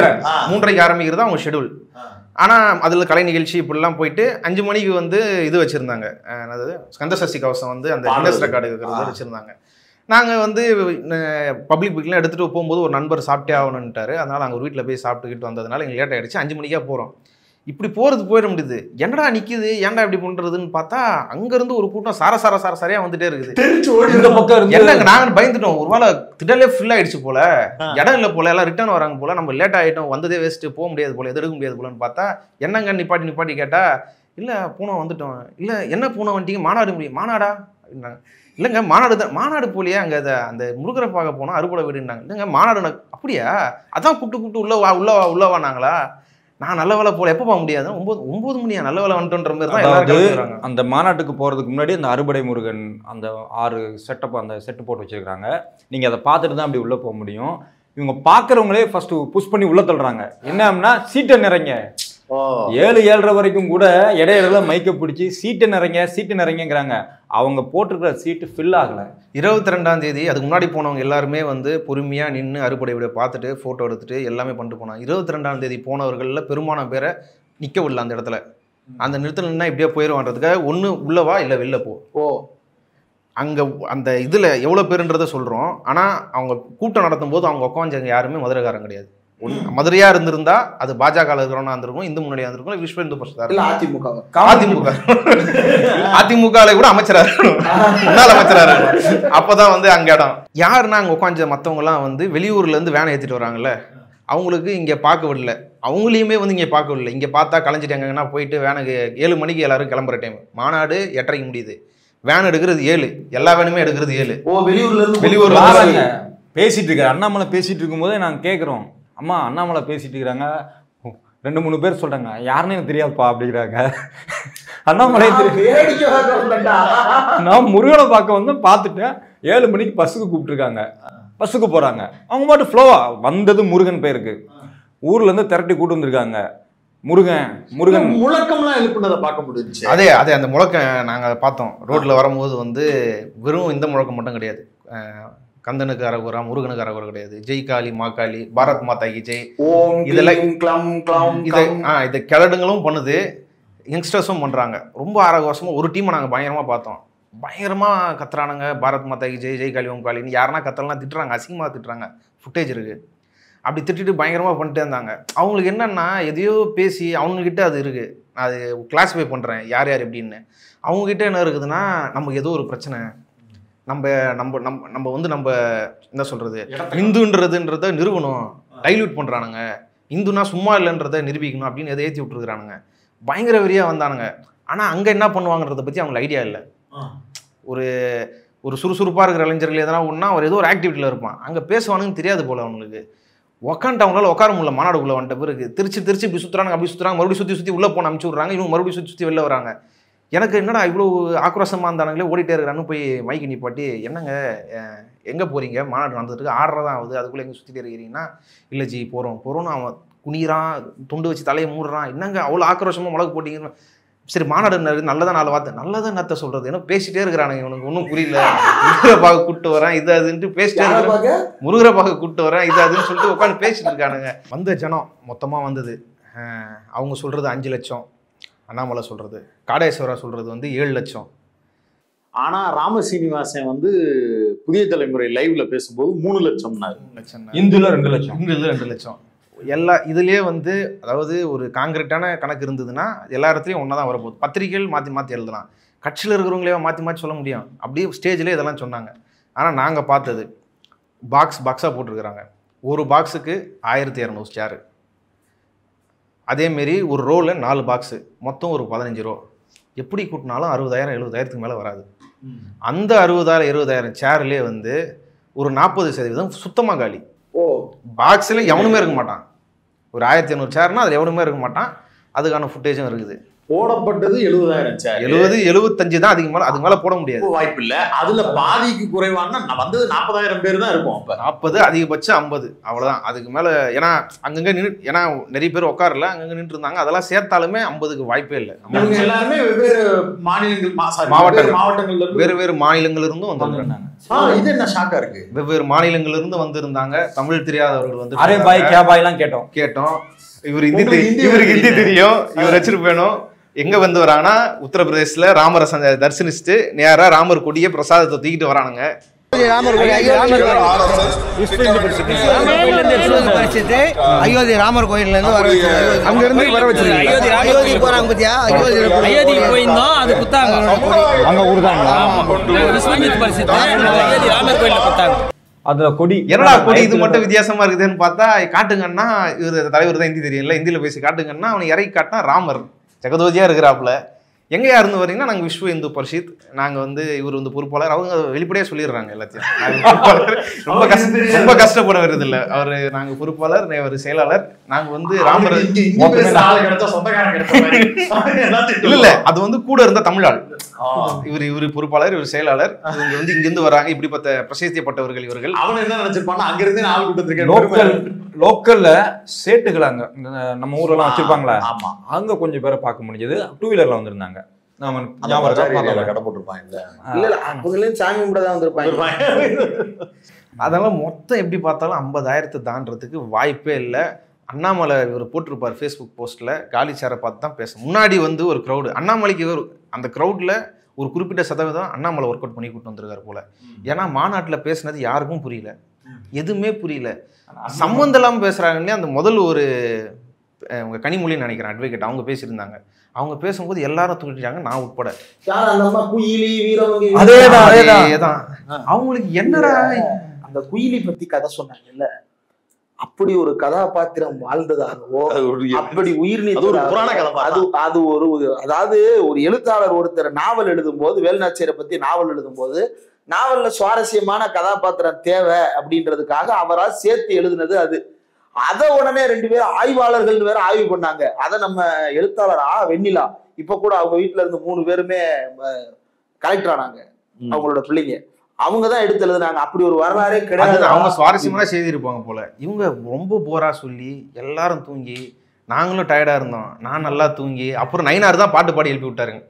A: 3:30க்கு ஆரம்பிக்கிறதா அவங்க ஷெடியூல். ஆனால் அதில் கலை நிகழ்ச்சி இப்படிலாம் போயிட்டு 5 மணிக்கு வந்து இது வச்சுருந்தாங்க, அதாவது ஸ்கந்தசஷ்டி கவசம் வந்து அந்த கின்னஸ் ரெக்கார்டு வச்சுருந்தாங்க. நாங்கள் வந்து பப்ளிக் பீக்லாம் எடுத்துகிட்டு போகும்போது ஒரு நண்பர் சாப்பிட்டே ஆகணுன்ட்டார். அதனால் அங்கே ஒரு வீட்டில் போய் சாப்பிட்டுக்கிட்டு வந்ததுனால எங்களுக்கு லேட் ஆகிடுச்சு. 5 மணிக்காக போகிறோம். இப்படி போயிட முடியுது. என்னடா நிற்கிது, ஏன்டா இப்படி பண்ணுறதுன்னு பார்த்தா அங்கேருந்து ஒரு கூட்டம் சாரையாக வந்துட்டே இருக்குது.
E: இந்த பக்கம்
A: என்னங்க நாங்கள் பயந்துட்டோம், ஒரு வேளை திடலே ஃபில் ஆகிடுச்சு போல, இடம் இல்லை போல, எல்லாம் ரிட்டர்ன் வராங்க போல, நம்ம லேட் ஆகிட்டோம், வந்ததே வேஸ்ட்டு, போக முடியாது போல, எது எடுக்க முடியாது போலன்னு பார்த்தா, என்னங்க நிப்பாட்டி கேட்டால், இல்லை பூனை வந்துட்டோம். இல்லை என்ன பூனை வந்துட்டீங்க, மாநாடு முடியும். மாநாடா அப்படின்னாங்க. இல்லைங்க மாநாடு தான். மாநாடு போலியே, அங்கே அந்த முருகரை பார்க்க போனால் அறுபடை வீடுன்னாங்க. இல்லைங்க மாநாடு. அப்படியா, அதான் கூப்பிட்டு உள்ளவானாங்களா? நான் நல்ல வேலை போல, எப்போ போக முடியாது, 9 மணியா, நல்ல வேலை வந்துட்டோன்ற மாதிரி தான் எல்லாரும்.
E: அந்த மாநாட்டுக்கு போகிறதுக்கு முன்னாடி அந்த அறுபடை முருகன் அந்த 6 செட்டப் அந்த செட்டு போட்டு வச்சிருக்காங்க. நீங்கள் அதை பார்த்துட்டு தான் அப்படி உள்ளே போக முடியும். இவங்க பார்க்குறவங்களே ஃபஸ்ட்டு புஷ் பண்ணி உள்ளே தள்ளுறாங்க. என்ன அப்படின்னா, சீட்டை நிறைங்க. 7-7:30 வரைக்கும் கூட இடையில மைக்க பிடிச்சி சீட்டு நிறைங்கிறாங்க. அவங்க போட்டிருக்கிற சீட்டு ஃபில் ஆகலை.
A: 22ஆம் தேதி அதுக்கு முன்னாடி போனவங்க எல்லாருமே வந்து பொறுமையாக நின்று அறுபடை விட பார்த்துட்டு ஃபோட்டோ எடுத்துட்டு எல்லாமே பண்ணிட்டு போனாங்க. 22ஆம் தேதி போனவர்களில் பெரும்பாலான பேரை நிற்க விடல அந்த இடத்துல. அந்த நிறுத்தம் நின்னா இப்படியே போயிடுவான்றதுக்காக ஒன்று உள்ளவா இல்லை வெளில போ. அங்கே அந்த இதில் எவ்வளோ பேருன்றதை சொல்கிறோம். ஆனால் அவங்க கூட்டம் நடத்தும் போது அவங்க உட்காந்தவங்க யாருமே மதுரைக்காரங்க கிடையாது. மதுரையா இருந்திருந்தா அது பாஜக இருக்கிறவனா இருந்திருக்கும், இந்து முன்னணியா இருந்திருக்கும், விஸ்வ இந்து பரிஷத், அதிமுக கூட அமைச்சரா இருக்கணும், முன்னாள் அமைச்சரா இருக்கணும். அப்பதான் வந்து அங்க இடம் யாருன்னா அங்க உட்காந்து மற்றவங்க எல்லாம் வந்து வெளியூர்ல இருந்து வேனை ஏற்றிட்டு வராங்கல்ல, அவங்களுக்கு இங்க பார்க்க விடல, அவங்களையுமே வந்து இங்க பார்க்க விடல. இங்க பார்த்தா கலைஞ்சிட்டாங்கன்னா போயிட்டு வேனுக்கு 7 மணிக்கு எல்லாரும் கிளம்புற டைம், மாநாடு 8:30 முடியுது, வேன் எடுக்கிறது 7, எல்லா வேனுமே எடுக்கிறது 7. வெளியூர்ல
E: பேசிட்டு இருக்காரு அண்ணாமலை. பேசிட்டு இருக்கும்போதே நாங்கள் கேட்குறோம், அம்மா அண்ணாமலை பேசிட்டு இருக்கிறாங்க, 2-3 பேர் சொல்றாங்க, யாருன்னு எனக்கு தெரியாதுப்பா அப்படிங்கிறாங்க. அண்ணாமலை நான் முருகனை பார்க்க வந்து பார்த்துட்டேன். 7 மணிக்கு பஸ்ஸுக்கு கூப்பிட்டுருக்காங்க, பஸ்ஸுக்கு போறாங்க. அவங்க மட்டும் ஃப்ளோவா வந்தது முருகன் பேருக்கு, ஊர்ல இருந்து திரட்டி கூட்டு வந்திருக்காங்க. முருகன்
C: முழக்கம்லாம் எழுப்புனதை பார்க்க முடிஞ்சுச்சு.
A: அதே அந்த முழக்கம் நாங்கள் பார்த்தோம். ரோட்ல வரும்போது வந்து வெறும் இந்த முழக்கம் மட்டும் கிடையாது, கந்தனுக்கு அரகுரா, முருகனுக்கு அரகுரா கிடையாது, ஜெய் காளி மாகாளி, பாரத் மாதா கி ஜெய், இதெல்லாம் இதை கிழடுங்களும் பண்ணுது, யங்ஸ்டர்ஸும் பண்றாங்க. ரொம்ப ஆரோக்கியமா ஒரு டீமை நாங்கள் பயங்கரமா பார்த்தோம். பயங்கரமா கத்துறானுங்க, பாரத் மாதா கி ஜெய், ஜெய் காளி ஓம் காளின்னு. யாருன்னா கத்தலாம் திட்டுறாங்க, அசிங்கமாக திட்டுறாங்க, ஃபுட்டேஜ் இருக்கு. அப்படி திட்டிட்டு பயங்கரமா பண்ணிட்டே இருந்தாங்க. அவங்களுக்கு என்னன்னா எதையோ பேசி அவங்கக்கிட்ட அது இருக்கு, அது கிளாஸிஃபை பண்றேன் யார் யார் எப்படின்னு. அவங்ககிட்ட என்ன இருக்குதுன்னா, நமக்கு ஏதோ ஒரு பிரச்சனை, நம்ம என்ன சொல்றது, இந்துன்றதுன்றத நிறுவனம் டைல்யூட் பண்றானுங்க, இந்துனா சும்மா இல்லைன்றதை நிரூபிக்கணும் அப்படின்னு எதை ஏற்றி விட்டுருக்குறானுங்க. பயங்கர வெறியா வந்தானுங்க. ஆனா அங்க என்ன பண்ணுவாங்கன்றதை பத்தி அவங்களுக்கு ஐடியா இல்லை. ஒரு சுறுசுறுப்பா இருக்கிற இளைஞர்கள் எதனா ஒன்னா அவர் ஏதோ ஒரு ஆக்டிவிட்டியில இருப்பான், அங்க பேசுவானுன்னு தெரியாது போல அவங்களுக்கு. உக்காண்ட்டு அவங்களால உட்கார முடியல. மாநாடுக்குள்ள வந்துட்ட பிறகு திருச்சி இப்படி சுத்துறாங்க, அப்படி சுத்துறாங்க, மறுபடியும் சுத்தி உள்ள போன அனுப்பிச்சு விட்றாங்க, இவங்க மறுபடியும் சுத்தி வெளில வராங்க. எனக்கு என்னடா இவ்வளோ ஆக்ரோஷமாக இருந்தானுங்களே, ஓடிட்டே இருக்கிறான்னு போய் மைக்கு நிப்பாட்டி, என்னங்க எங்கே போகிறீங்க, மாநாடு நடந்துட்டு 6:30 தான் ஆகுது, அதுக்குள்ளே எங்கே சுற்றிட்டே இருக்கிறீங்கன்னா, இல்லை ஜி போகிறோன்னு அவன் குனிறான், துண்டு வச்சு தலையை மூடுறான். என்னங்க அவ்வளோ ஆக்ரோஷமாக மிளகு போட்டிங்கன்னு. சரி மாநாடு நல்லதான் 4 வார்த்தை, நல்லதான் என்னத்த சொல்கிறது, ஏன்னா பேசிட்டே இருக்கிறானுங்க, இவனுக்கு ஒன்றும் புரியல. முருகரை பார்க்க கூப்பிட்டு வரேன் இது அதுன்ட்டு பேசிட்டே இருக்கிறேன், முருகரை பார்க்க கூப்பிட்டு வரேன் இது அதுன்னு சொல்லிட்டு உட்காந்து பேசிட்டு இருக்கானுங்க. வந்த ஜனம் மொத்தமாக வந்தது. அவங்க சொல்கிறது 5 லட்சம், அண்ணாமலை சொல்றது, காடேஸ்வரா சொல்றது வந்து 7 லட்சம்.
C: ஆனா ராம சீனிவாசன் வந்து புதிய தலைமுறை லைவ்ல பேசும்போது 3 லட்சம்னாரு.
E: இந்துல 2 லட்சம்,
A: இந்துல 2 லட்சம். எல்லா இதுலயே வந்து அதாவது ஒரு காங்கிரீட்டான கணக்கு இருந்ததுன்னா எல்லா இடத்துலையும் ஒன்றா தான் வரப்போகுது. பத்திரிகைகள் மாற்றி எழுதலாம், கட்சியில் இருக்கிறவங்களே மாற்றி சொல்ல முடியும். அப்படியே ஸ்டேஜ்லேயே இதெல்லாம் சொன்னாங்க. ஆனால் நாங்கள் பார்த்தது பாக்ஸாக போட்டிருக்கிறாங்க. ஒரு பாக்ஸுக்கு 1200 சேரு. அதேமாரி ஒரு ரோவில் 4 பாக்ஸு, மொத்தம் ஒரு 15 ரோ. எப்படி கூட்டினாலும் 60,000 70,000க்கு மேலே வராது. அந்த 60,000 70,000 சேர்லேயே வந்து ஒரு 40% சுத்தமாக காலி. பாக்ஸில் எவனுமே இருக்க மாட்டான். ஒரு 1500 சேர்னா அதில் எவனுமே இருக்க மாட்டான். அதுக்கான ஃபுட்டேஜும் இருக்குது.
C: போடப்பட்டது 70,000 சேர்.
A: 70 75 தான். அதுக்கு மேலே போட முடியாது.
C: வாய்ப்பு இல்லை. அதுல பாதிக்கு குறைவான வந்தது 40,000 பேர் தான் இருக்கும். அப்ப
A: 40 அதிகபட்சம் 50 அவ்வளவுதான். அதுக்கு மேல ஏன்னா அங்கங்க ஏன்னா நிறைய பேர் உட்காரல, அங்கங்க நின்று இருந்தாங்க. அதெல்லாம் சேர்த்தாலுமே 50க்கு வாய்ப்பே இல்லை.
C: எல்லாருமே வெவ்வேறு மாநிலங்கள்
A: வேறு மாநிலங்கள் இருந்தும் வந்திருந்தாங்க.
C: இது என்ன ஷாக்கா இருக்கு.
A: வெவ்வேறு மாநிலங்கள் இருந்து வந்திருந்தாங்க. தமிழ் தெரியாதவர்கள் வந்து கேட்டோம். இவருக்கு ஹிந்தி தெரியும், இவர் வச்சிட்டு போயணும். எங்க வந்து வராங்கன்னா உத்தரப்பிரதேசத்துல ராமரை தரிசனிச்சுட்டு நேரா ராமர் கொடிய பிரசாதத்தை தூக்கிட்டு வரானுங்க.
F: அயோத்தி ராமர் கோயில்ல இருந்து அங்க இருந்து வர வச்சிருக்காங்க. அயோத்தி போறாங்க பத்தியா, அயோத்தி போயிருந்தோம். அது குத்தாங்க அங்க ஊர்தாங்களா. விஸ்வஜித் பரிசுத்த அயோத்தி ராமர் கோயில்ல குத்தாங்க.
E: அதுல கொடி
A: என்னடா கொடி இது மட்டும் வித்தியாசமா இருக்குதுன்னு பார்த்தா காட்டுங்கன்னா இவர் தலைவர் தான் ஹிந்தி தெரியல, ஹிந்தியில பேசி காட்டுங்கன்னா அவனை இறக்கி காட்டினா ராமர் ஜெகதோஜியா இருக்கிறாப்புல. எங்கேயா இருந்து வரீங்கன்னா நாங்கள் விஸ்வ இந்து பரிஷத், நாங்கள் வந்து இவர் வந்து பொறுப்பாளர். அவங்க வெளிப்படையாக சொல்லிடுறாங்க எல்லாத்தையும். ரொம்ப கஷ்டப்பட வருது இல்லை அவர். நாங்கள் பொறுப்பாளர், அவர் செயலாளர். நாங்கள் வந்து ராமர் இல்லை, அது வந்து கூட இருந்த தமிழாள். இவர் பொறுப்பாளர், இவர் செயலாளர். இவங்க வந்து இங்கிருந்து வராங்க. இப்படிப்பட்ட பிரசித்தியப்பட்டவர்கள் இவர்கள்.
C: அவன் என்ன நினைச்சிருப்பாங்க, அங்கிருந்து ஆள் கூட்டத்திருக்கேன்.
E: லோக்கல்ல சேட்டுகள் அங்க நம்ம ஊர்ல எல்லாம் வச்சிருப்பாங்களா, அங்க கொஞ்சம் பேரை பார்க்க முடிஞ்சது. 2 வீலர்ல வந்திருந்தாங்க.
A: அதெல்லாம் மொத்தம் எப்படி பார்த்தாலும் 50,000 தாண்டறதுக்கு வாய்ப்பே இல்லை. அண்ணாமலை இவர் போட்டிருப்பார் ஃபேஸ்புக் போஸ்ட்ல, காலி சேரை பார்த்து தான் பேச. முன்னாடி வந்து ஒரு க்ரௌடு அண்ணாமலைக்கு அந்த க்ரௌட்ல ஒரு குறிப்பிட்ட சதவீதம் அண்ணாமலை ஒர்க் அவுட் பண்ணி கூட்டு வந்திருக்காரு போல. ஏன்னா மாநாட்டில் பேசுனது யாருக்கும் புரியல, எதுவுமே புரியல. சம்மந்தம் இல்லாமல் பேசுறாங்கன்னே அந்த முதல் ஒரு உங்க கனிமொழின்னு நினைக்கிறேன் அட்வொகேட், அவங்க பேசியிருந்தாங்க. அவங்க பேசும்போது எல்லாரும் தூக்கிட்டாங்க, நான் உட்பட. அதேதான். அவங்களுக்கு என்னடா
D: அந்த குயிலி பத்தி கதை சொன்னாங்கல்ல, அப்படி ஒரு கதாபாத்திரம் வாழ்ந்ததாகவோ, அப்படி உயிர் அது ஒரு அதாவது ஒரு எழுத்தாளர் ஒருத்தர் நாவல் எழுதும் போது, வேலுநாச்சியாரை பத்தி நாவல் எழுதும் போது, நாவல்ல சுவாரஸ்யமான கதாபாத்திரம் தேவை அப்படின்றதுக்காக அவரால் சேர்த்து எழுதுனது அது. அதை உடனே 2 பேர் ஆய்வாளர்கள் வேற ஆய்வு பண்ணாங்க. அதை நம்ம எழுத்தாளர் வெண்ணிலா இப்ப கூட அவங்க வீட்டுல இருந்து 3 பேருமே கலெக்டர் ஆனாங்க. அவங்களோட பிள்ளைங்க அவங்கதான் எடுத்து எழுதுனாங்க. அப்படி ஒரு வரலாறே கிடையாது.
A: அவங்க சுவாரஸ்யமான செய்தி இருப்பாங்க போல. இவங்க ரொம்ப போரா சொல்லி எல்லாரும் தூங்கி, நாங்களும் டயர்டா இருந்தோம், நான் நல்லா தூங்கி, அப்புறம் நயினார் தான் பாட்டு பாடி எழுப்பி விட்டாருங்க.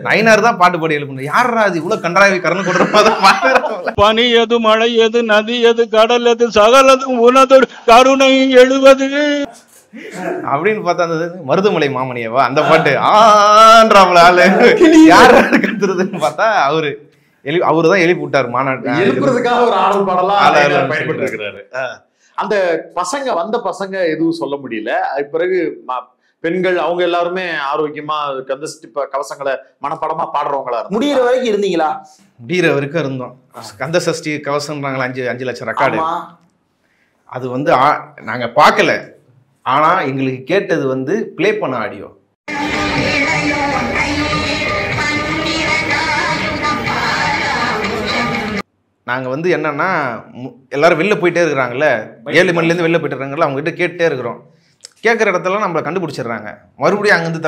A: நயினார் தான் பாட்டு பாடி எழுப்புன. யாரா அது இவ்வளவு கன்றாவி கரணம் கொடுற?
B: பனி எது, மழை எது, நதி எது, கடல் எது, சகலதும் உனதொரு கருணை எழுவது
A: அப்படின்னு பார்த்தா அந்த மருதமலை மாமணியவா அந்த பாட்டு ஆன்றாப்ல ஆளு யாரு கத்துறதுன்னு பார்த்தா அவருதான் எழுப்பி விட்டாரு. மாநாட்டு
C: எழுப்புறதுக்காக ஒரு ஆடல் பாடலாம் பயன்பட்டு இருக்கிறாரு. அந்த பசங்க வந்த பசங்க எதுவும் சொல்ல முடியல. அதுக்கு பிறகு பெண்கள் அவங்க எல்லாருமே ஆரோக்கியமா கந்தசஷ்டி கவசங்களை மனப்படமா பாடுறவங்களா
D: முடிகிற வரைக்கும் இருந்தீங்களா?
A: முடிகிற வரைக்கும் இருந்தோம். கந்த சஷ்டி கவசம்ன்றாங்களா 5 லட்சம் ரெக்கார்டு. அது வந்து நாங்க பார்க்கல. ஆனா எங்களுக்கு கேட்டது வந்து பிளே பண்ண ஆடியோ. நாங்க வந்து என்னன்னா எல்லாரும் வெளில போயிட்டே இருக்கிறாங்கல்ல, 7 மணிலேருந்து வெளில போயிட்டு இருக்காங்கல்ல, அவங்க கிட்ட கேட்டே இருக்கிறோம். கேட்குற இடத்துல நம்மளை கண்டுபிடிச்சிடுறாங்க. மறுபடியும் அங்கேருந்து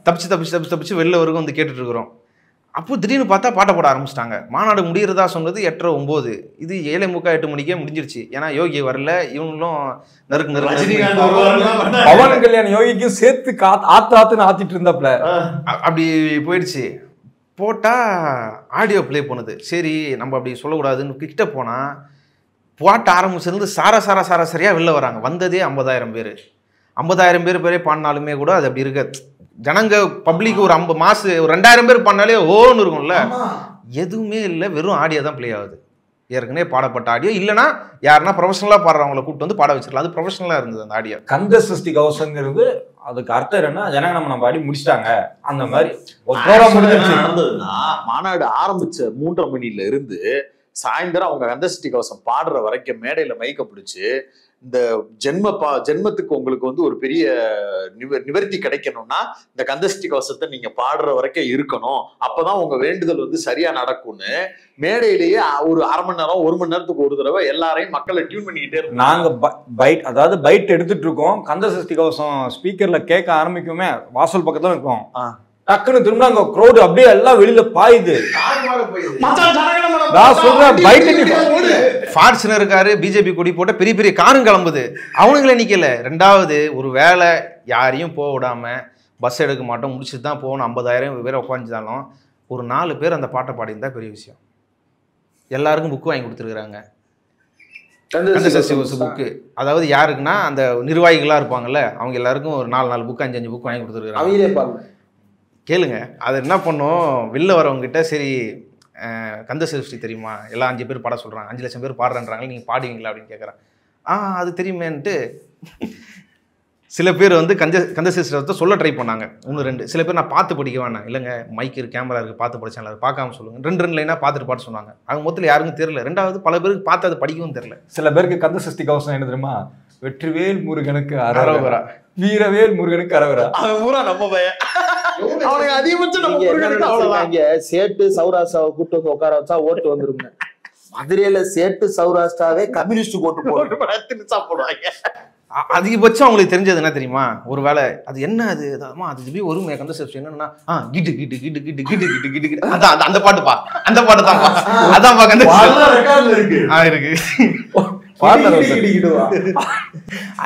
A: தப்பிச்சு வெளில வரைக்கும் வந்து கேட்டுட்டு இருக்கிறோம். அப்போ திடீர்னு பார்த்தா பாட்டை போட ஆரம்பிச்சிட்டாங்க. மாநாடு முடிகிறதா சொன்னது 8:30 9. இது 7:45 8 மணிக்கே முடிஞ்சிருச்சு. ஏன்னா யோகி வரல, இவங்களும் நறுக்கு
E: பவன் கல்யாண் யோகிக்கும் சேர்த்து ஆத்துன்னு ஆத்திட்டு இருந்தாப்ல.
A: அப்படி போயிடுச்சு. போட்டா ஆடியோ பிளே பண்ணுது. சரி நம்ம அப்படி சொல்லக்கூடாதுன்னு கிட்ட போனா பாட்டு ஆரம்பிச்சிருந்து சாரா வெளில வராங்க. வந்ததே 50,000 பேர். 50,000 பேரே பாடினாலுமே கூட அது அப்படி இருக்க. ஜனங்க பப்ளிக் ஒரு 50 மாசு ஒரு 2,000 பேர் பாடினாலே ஓன்னு இருக்கும்ல. எதுவுமே இல்லை, வெறும் ஆடியோ தான் பிளே ஆகுது. ஏற்கனவே பாடப்பட்ட ஆடியோ. இல்லைன்னா யாருன்னா ப்ரொஃபஷனலாக பாடுறவங்களை கூப்பிட்டு வந்து பாட வச்சிடலாம். அது ப்ரொஃபஷனலாக இருந்தது அந்த ஆடியோ.
E: கந்த சஷ்டி கவசங்கிறது அதுக்கு அர்த்தம் என்னன்னா ஜனகணமன பாடி முடிச்சிட்டாங்க. அந்த மாதிரி ஒரு ப்ரோக்ராம் முடிஞ்சிருச்சு.
C: நடந்ததுன்னா மாநாடு ஆரம்பிச்ச 3:30 மணில இருந்து சாயந்தரம் அவங்க கந்தசஷ்டி கவசம் பாடுற வரைக்கும் மேடையில மைக்க பிடிச்சு இந்த ஜென்மத்துக்கு உங்களுக்கு வந்து ஒரு பெரிய நிவர்த்தி கிடைக்கணும்னா இந்த கந்தசஷ்டி கவசத்தை நீங்க பாடுற வரைக்கும் இருக்கணும், அப்பதான் உங்க வேண்டுதல் வந்து சரியா நடக்கும்னு மேடையிலேயே ஒரு அரை மணி நேரம் 1 மணி நேரத்துக்கு ஒரு தடவை எல்லாரையும் மக்களை டியூன் பண்ணிக்கிட்டே இருக்கோம்.
E: நாங்க பைட் எடுத்துட்டு இருக்கோம். கந்தசஷ்டி கவசம் ஸ்பீக்கர்ல கேட்க ஆரம்பிக்குமே வாசல் பக்கத்துல இருக்கோம். டக்குன்னு திரும்ப அங்க க்ரௌட் அப்படியே எல்லாம் வெளியில பாயுது. நான் சொல்றேன்
A: ஃபார்ச்சுனர் இருக்காரு, பிஜேபி கொடி போட்ட பெரிய பெரிய காரும் கிளம்புது, அவனுங்களே நிக்கல. ரெண்டாவது ஒரு வேலை யாரையும் போக விடாம பஸ் எடுக்க மாட்டோம், முடிச்சுட்டு தான் போகணும். 50,000 பேர் உட்காந்துதாலும் ஒரு 4 பேர் அந்த பாட்டை பாடியிருந்தா பெரிய விஷயம். எல்லாருக்கும் புக்கு வாங்கி கொடுத்துருக்குறாங்க. புக்கு அதாவது யாருக்குன்னா அந்த நிர்வாகிகளா இருப்பாங்கல்ல, அவங்க எல்லாருக்கும் ஒரு 4 புக்கு 5 புக்கு வாங்கி கொடுத்துருக்காங்க. கேளுங்க, அது என்ன பண்ணும், வெளில வரவங்ககிட்ட சரி கந்தசஷ்டி தெரியுமா, எல்லாம் 5 பேர் பாட சொல்கிறாங்க, 5 லட்சம் பேர் பாடுறேன்றாங்க, நீங்கள் பாடுவீங்களா அப்படின்னு கேட்குறேன். அது தெரியுமேன்ட்டு சில பேர் வந்து கந்தசஷ்டி சொல்ல ட்ரை பண்ணாங்க, 1-2. சில பேர் நான் பார்த்து படிக்க வேணாம், இல்லைங்க மைக் இருக்குது, கேமரா இருக்குது, பார்த்து படிச்சாங்க, அதை பார்க்காம சொல்லுங்கள். 2 லைனாக பார்த்துட்டு பாட்டு சொன்னாங்க. அவங்க மொத்தத்தில் யாருக்கும் தெரியல. ரெண்டாவது பல பேருக்கு பார்த்து அதை படிக்கவும் தெரியல.
E: சில பேருக்கு கந்தசஷ்டி கவசம் என்ன தெரியுமா, வெற்றிவேல் முருகனுக்கு அரோகரா, வீரவேல் முருகனுக்கு அரோகரா.
C: அவன் பூரா நம்ம பையன். அவனுக்கு அதிகபட்சம் நம்ம முருகனுக்கு அவ்வளவுதான்.
D: சேட்டு சௌராஷ்டிராவை கூட்டு வந்து உட்கார வச்சா ஓட்டு வந்துருங்க. மதுரையில சேட்டு சௌராஷ்டிராவே கம்யூனிஸ்ட் ஓட்டு போட்டு
C: சாப்பிடுவாங்க.
A: அதிகபட்சம் அவங்களுக்கு தெரிஞ்சது என்ன தெரியுமா, ஒரு வேலை அது என்ன அது அது ஒரு கந்தசஷ்டி என்னன்னா கிட்டு கிட்டு கிட்டு கிட்டு கிட்டு கிட்டு கிட்டு கிட்டு அதான் அந்த பாட்டுப்பா, அந்த பாட்டு தான்ப்பா, அதான்ப்பா கந்தசஷ்டி இருக்கு.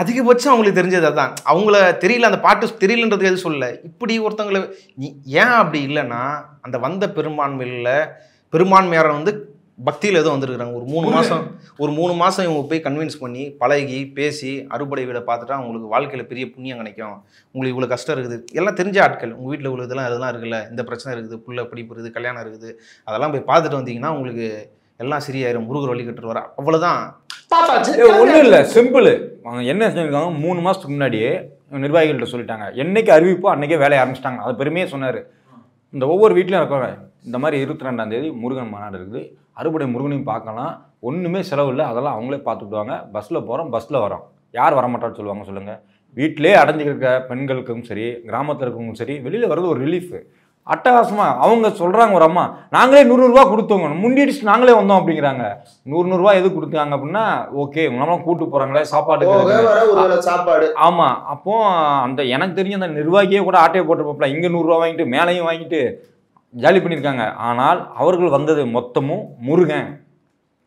A: அதிகபட்சம் அவங்களுக்கு தெரிஞ்சது அதான். அவங்கள தெரியல, அந்த பாட்டு தெரியலன்றது எது சொல்ல. இப்படி ஒருத்தவங்களை ஏன் அப்படி இல்லைன்னா, அந்த வந்த பெரும்பான்மையாளர் வந்து பக்தியில் ஏதோ வந்துருக்குறாங்க. ஒரு 3 மாதம் இவங்க போய் கன்வின்ஸ் பண்ணி பழகி பேசி அறுபடை வீடை பார்த்துட்டா உங்களுக்கு வாழ்க்கையில் பெரிய புண்ணியம் கிடைக்கும், உங்களுக்கு இவ்வளோ கஷ்டம் இருக்குது, எல்லாம் தெரிஞ்ச ஆட்கள். உங்கள் வீட்டில் இவ்வளோ இதெல்லாம் இருக்குல்ல, இந்த பிரச்சனை இருக்குது, புள்ள படிப்பு இருக்குது, கல்யாணம் இருக்குது, அதெல்லாம் போய் பார்த்துட்டு வந்தீங்கன்னா உங்களுக்கு எல்லாம் சரியாயிரும், முருகர் வழி கட்டுட்டு வர, அவ்வளோதான்.
E: ஒன்றும் இல்லை, சிம்பிள். அவங்க என்ன செஞ்சிருக்காங்க, 3 மாதத்துக்கு முன்னாடியே நிர்வாகிகள்கிட்ட சொல்லிட்டாங்க, என்னைக்கு அறிவிப்போ அன்னைக்கே வேலையை ஆரம்பிச்சிட்டாங்க. அது பெருமையே சொன்னார். இந்த ஒவ்வொரு வீட்லையும் இருக்காங்க, இந்த மாதிரி 22ஆம் தேதி முருகன் மாநாடு இருக்குது, அறுபடை முருகனையும் பார்க்கலாம், ஒன்றுமே செலவு இல்லை, அதெல்லாம் அவங்களே பார்த்துக்கிடுவாங்க, பஸ்ஸில் போகிறோம், பஸ்ஸில் வரோம், யார் வரமாட்டான்னு சொல்லுவாங்க சொல்லுங்கள். வீட்டிலே அடைஞ்சிருக்க பெண்களுக்கும் சரி, கிராமத்தில் இருக்கவங்களும் சரி, வெளியில் வர்றது ஒரு ரிலீஃபு. அட்டகாசமாக அவங்க சொல்கிறாங்க, ஒரு அம்மா நாங்களே 100 ரூபா கொடுத்தோங்க, முண்டிடிச்சு நாங்களே வந்தோம் அப்படிங்கிறாங்க. 100 ரூபா எது கொடுத்தாங்க அப்படின்னா, ஓகே உங்களெல்லாம் கூட்டு போகிறாங்களே சாப்பாடு. ஆமாம், அப்போ அந்த எனக்கு தெரிஞ்ச அந்த நிர்வாகியே கூட ஆட்டையை போட்டுருப்போம்ல, இங்கே 100 ரூபா வாங்கிட்டு மேலையும் வாங்கிட்டு ஜாலி பண்ணியிருக்காங்க. ஆனால் அவர்கள் வந்தது மொத்தமும்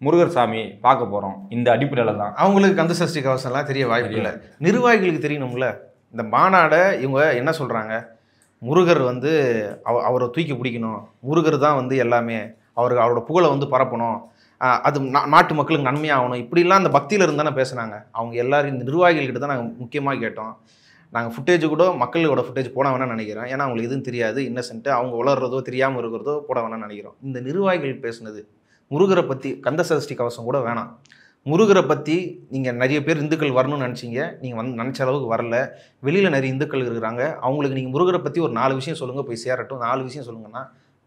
E: முருகர் சாமி பார்க்க போகிறோம், இந்த அடிப்படையில் தான்.
A: அவங்களுக்கு கந்தசஷ்டி கவசம்லாம் தெரிய வாய்ப்பு இல்லை. நிர்வாகிகளுக்கு தெரியணும்ல. இந்த மாநாடை இவங்க என்ன சொல்கிறாங்க, முருகர் வந்து அவரை தூக்கி பிடிக்கணும், முருகர் தான் வந்து எல்லாமே, அவரோட புகழை வந்து பரப்பணும், அது நாட்டு மக்களுக்கு நன்மையாகணும், இப்படிலாம் அந்த பக்தியில் இருந்தானே பேசுனாங்க. அவங்க எல்லாரும் இந்த நிர்வாகிகள்கிட்ட தான் நாங்கள் முக்கியமாக கேட்டோம். நாங்கள் ஃபுட்டேஜ் கூட மக்களோட ஃபுட்டேஜ் போட வேணாம்னு நினைக்கிறோம். ஏன்னா அவங்களுக்கு எதுவும் தெரியாது, இன்னசென்ட்டு, அவங்க வளர்றதோ தெரியாமல் இருக்கிறதோ போட வேணாம்னு நினைக்கிறோம். இந்த நிர்வாகிகள் பேசுனது முருகரை பற்றி, கந்தசஷ்டி கவசம் கூட வேணாம், முருகரை பற்றி நீங்கள் நிறைய பேர் இந்துக்கள் வரணும்னு நினச்சிங்க, நீங்கள் நினச்ச அளவுக்கு வரல. வெளியில் நிறைய இந்துக்கள் இருக்கிறாங்க, அவங்களுக்கு நீங்கள் முருகரை பற்றி ஒரு 4 விஷயம் சொல்லுங்கள், போய் சேரட்டும். 4 விஷயம் சொல்லுங்கன்னா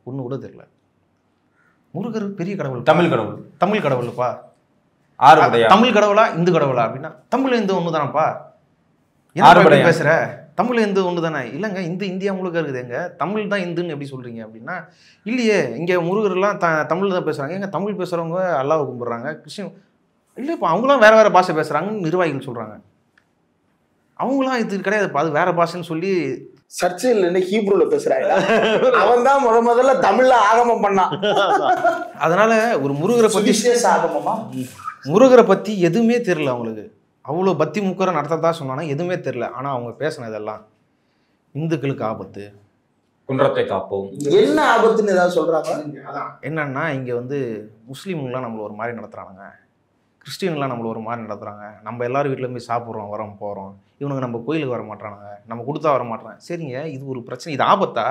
A: ஒன்று கூட தெரியல. முருகர் பெரிய கடவுள், தமிழ் கடவுள்ப்பா. தமிழ் கடவுளா இந்து கடவுளா அப்படின்னா, தமிழ் இந்து ஒன்று தானப்பா. என்ன பேசுகிற, தமிழ் இந்து ஒன்று தானே? இல்லைங்க, இந்தியா முழுக்க இருக்குது, எங்க தமிழ் தான் இந்துன்னு எப்படி சொல்கிறீங்க அப்படின்னா, இல்லையே இங்கே முருகர்லாம் தமிழ் தான் பேசுகிறாங்க. எங்க தமிழ் பேசுகிறவங்க அல்லாஹ்வை கும்பிட்றாங்க, கிறிஸ்டின் இல்லை, இப்போ அவங்களாம் வேறு பாஷை பேசுகிறாங்கன்னு நிர்வாகிகள் சொல்கிறாங்க. அவங்களாம் இது கிடையாதுப்பா, அது வேற பாஷைன்னு சொல்லி
D: சர்ச்சையில் நின்று ஹீப்ரூல பேசுறாங்க. அவன் தான் முதல்ல தமிழ்ல ஆகமம் பண்ணான்.
A: அதனால ஒரு முருகரை பற்றி
D: ஆகமமா,
A: முருகரை பற்றி எதுவுமே தெரியல அவங்களுக்கு. அவ்வளோ பக்தி முக்கரை நடத்ததான் சொன்னானா எதுவுமே தெரியல. ஆனால் அவங்க பேசினதெல்லாம் இந்துக்களுக்கு ஆபத்து,
E: குன்றத்தை காப்போம்,
D: என்ன ஆபத்துன்னு ஏதாவது சொல்றாங்க.
A: என்னன்னா இங்கே வந்து முஸ்லீம்லாம் நம்மளை ஒரு மாதிரி நடத்துகிறானுங்க, கிறிஸ்டின்லாம் நம்மளை ஒரு மாதிரி நடத்துகிறாங்க, நம்ம எல்லாரும் வீட்டில் போய் சாப்பிட்றோம், வரோம் போகிறோம், இவனுக்கு நம்ம கோயிலுக்கு வர மாட்டானுங்க, நம்ம கொடுத்தா வர மாட்டேறாங்க. சரிங்க, இது ஒரு பிரச்சனை, இது ஆபத்தா?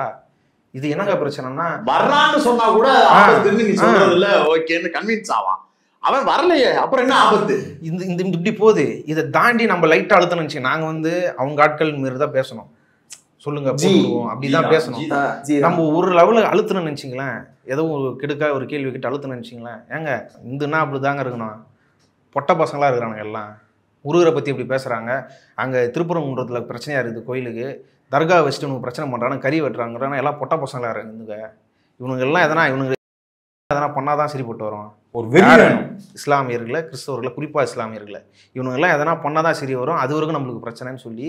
A: இது என்னங்க பிரச்சனைனா,
C: வர்றான்னு சொன்னா கூட ஆபத்துன்னு நீங்க சொல்றதுல ஓகேன்னு கன்வின்ஸ் ஆவான். அவன் வரலையே, அப்புறம் என்ன ஆபத்து?
A: இந்த இந்த இப்படி போகுது. இதை தாண்டி நம்ம லைட்டா அழுத்தணும் நினைச்சு நாங்க வந்து அவங்க ஆட்கள் மாரி தான் பேசணும். சொல்லுங்க அப்படிதான் பேசணும். நம்ம ஒரு லெவலில் அழுத்தணும்னு நினைச்சிங்களேன், ஏதோ ஒரு கெடுக்கா ஒரு கேள்வி கிட்ட அழுத்தணும்னு நினைச்சிங்களேன். ஏங்க இந்துன்னா அப்படிதாங்க இருக்கணும். பொட்ட பசங்களா இருக்கிறானுங்க எல்லாம். முருகரை பத்தி இப்படி பேசுறாங்க. அங்க திருப்பரங்குன்றத்துல பிரச்சனையா இருக்குது கோயிலுக்கு. தர்கா வச்சுட்டு பிரச்சனை பண்றாங்க, கறி வெட்டுறாங்க, எல்லாம் பொட்ட பசங்களா இருக்குங்க. இவனுங்க எல்லாம் இவனுங்க எதனா பண்ணாதான் சரிப்பட்டு வரும்.
E: ஒரு வெறி
A: இஸ்லாமியர்களை, கிறிஸ்தவர்களை, குறிப்பா இஸ்லாமியர்களை இவனுங்கெல்லாம் எதனா பண்ணாதான் சரி வரும். அது வரைக்கும் நம்மளுக்கு பிரச்சனைன்னு சொல்லி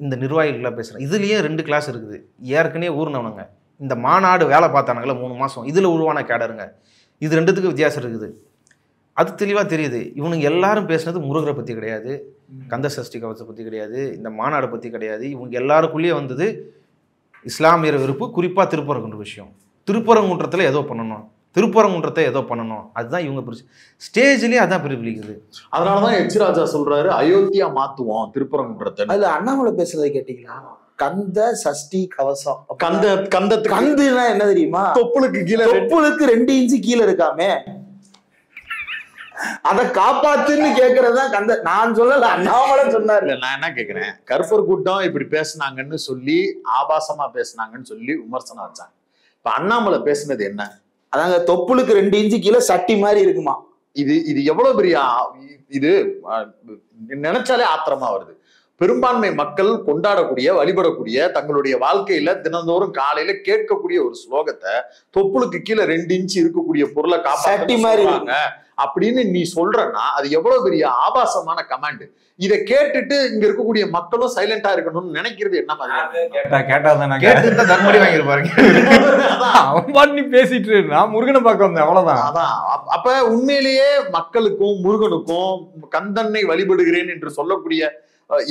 A: இந்த நிர்வாகிகளாக பேசுகிறேன். இதுலேயே 2 கிளாஸ் இருக்குது. ஏற்கனவே ஊர்னவனுங்க, இந்த மாநாடு வேலை பார்த்தானுங்கள 3 மாதம், இதில் உருவான கேடருங்க. இது 2த்துக்கு வித்தியாசம் இருக்குது. அது தெளிவாக தெரியுது. இவனுங்க எல்லாரும் பேசுனது முருகரை பற்றி கிடையாது, கந்த சஷ்டி கவசத்தை பற்றி கிடையாது, இந்த மாநாடை பற்றி கிடையாது. இவங்க எல்லாருக்குள்ளேயே வந்தது இஸ்லாமியர் வெறுப்பு, குறிப்பாக திருப்பரங்குன்ற விஷயம். திருப்பரங்குன்றத்தில் ஏதோ பண்ணணும், திருப்பரங்குன்றத்தை ஏதோ பண்ணணும், அதுதான் இவங்க ஸ்டேஜ்லேயே அதான் பிரதிபலிக்குது.
C: அதனாலதான் எச் ராஜா சொல்றாரு அயோத்தியா மாத்துவோம் திருப்பரங்குன்றத்தை.
D: அதுல அண்ணாமலை பேசுறதை கேட்டீங்களா? கந்த சஷ்டி கவசம்,
C: கந்துனா
D: என்ன தெரியுமா?
C: தொப்புளுக்கு கீழே,
D: தொப்புளுக்கு 2 இன்ச்சு கீழே இருக்காமே, அத காப்பாத்துன்னு கேக்குறதுதான் கந்த. நான் சொல்லல, அண்ணாமலை சொன்னாரு.
C: நான் என்ன கேக்குறேன், கருப்பர் கூட்டம் இப்படி பேசுனாங்கன்னு சொல்லி, ஆபாசமா பேசுனாங்கன்னு சொல்லி விமர்சனம் வச்சாங்க. இப்ப அண்ணாமலை பேசுனது என்ன?
D: அதாங்க தொப்புளுக்கு 2 இன்ச்சு கீழே சட்டி மாதிரி இருக்குமா.
C: இது எவ்வளவு பெரிய, இது நினைச்சாலே ஆத்திரமா வருது. பெரும்பான்மை மக்கள் கொண்டாடக்கூடிய, வழிபடக்கூடிய, தங்களுடைய வாழ்க்கையில தினந்தோறும் காலையில கேட்கக்கூடிய ஒரு ஸ்லோகத்தை தொப்புளுக்கு கீழே 2 இன்ச்சு இருக்கக்கூடிய பொருளை
D: சட்டி மாதிரி
C: அப்படின்னு நீ சொல்றன்னா அது எவ்வளவு பெரிய ஆபாசமான கமாண்ட். இதை கேட்டுட்டு இங்க இருக்கக்கூடிய மக்களும் சைலண்டா இருக்கணும்னு நினைக்கிறது என்ன மாதிரி?
A: தர்மடி வாங்கிருப்பாருங்க.
E: அவன் பாட்டு பேசிட்டு நான் முருகனை பார்க்க வந்தேன், அவ்வளவுதான்.
C: அதான். அப்ப உண்மையிலேயே மக்களுக்கும் முருகனுக்கும் கந்தனை வழிபடுகிறேன் என்று சொல்லக்கூடிய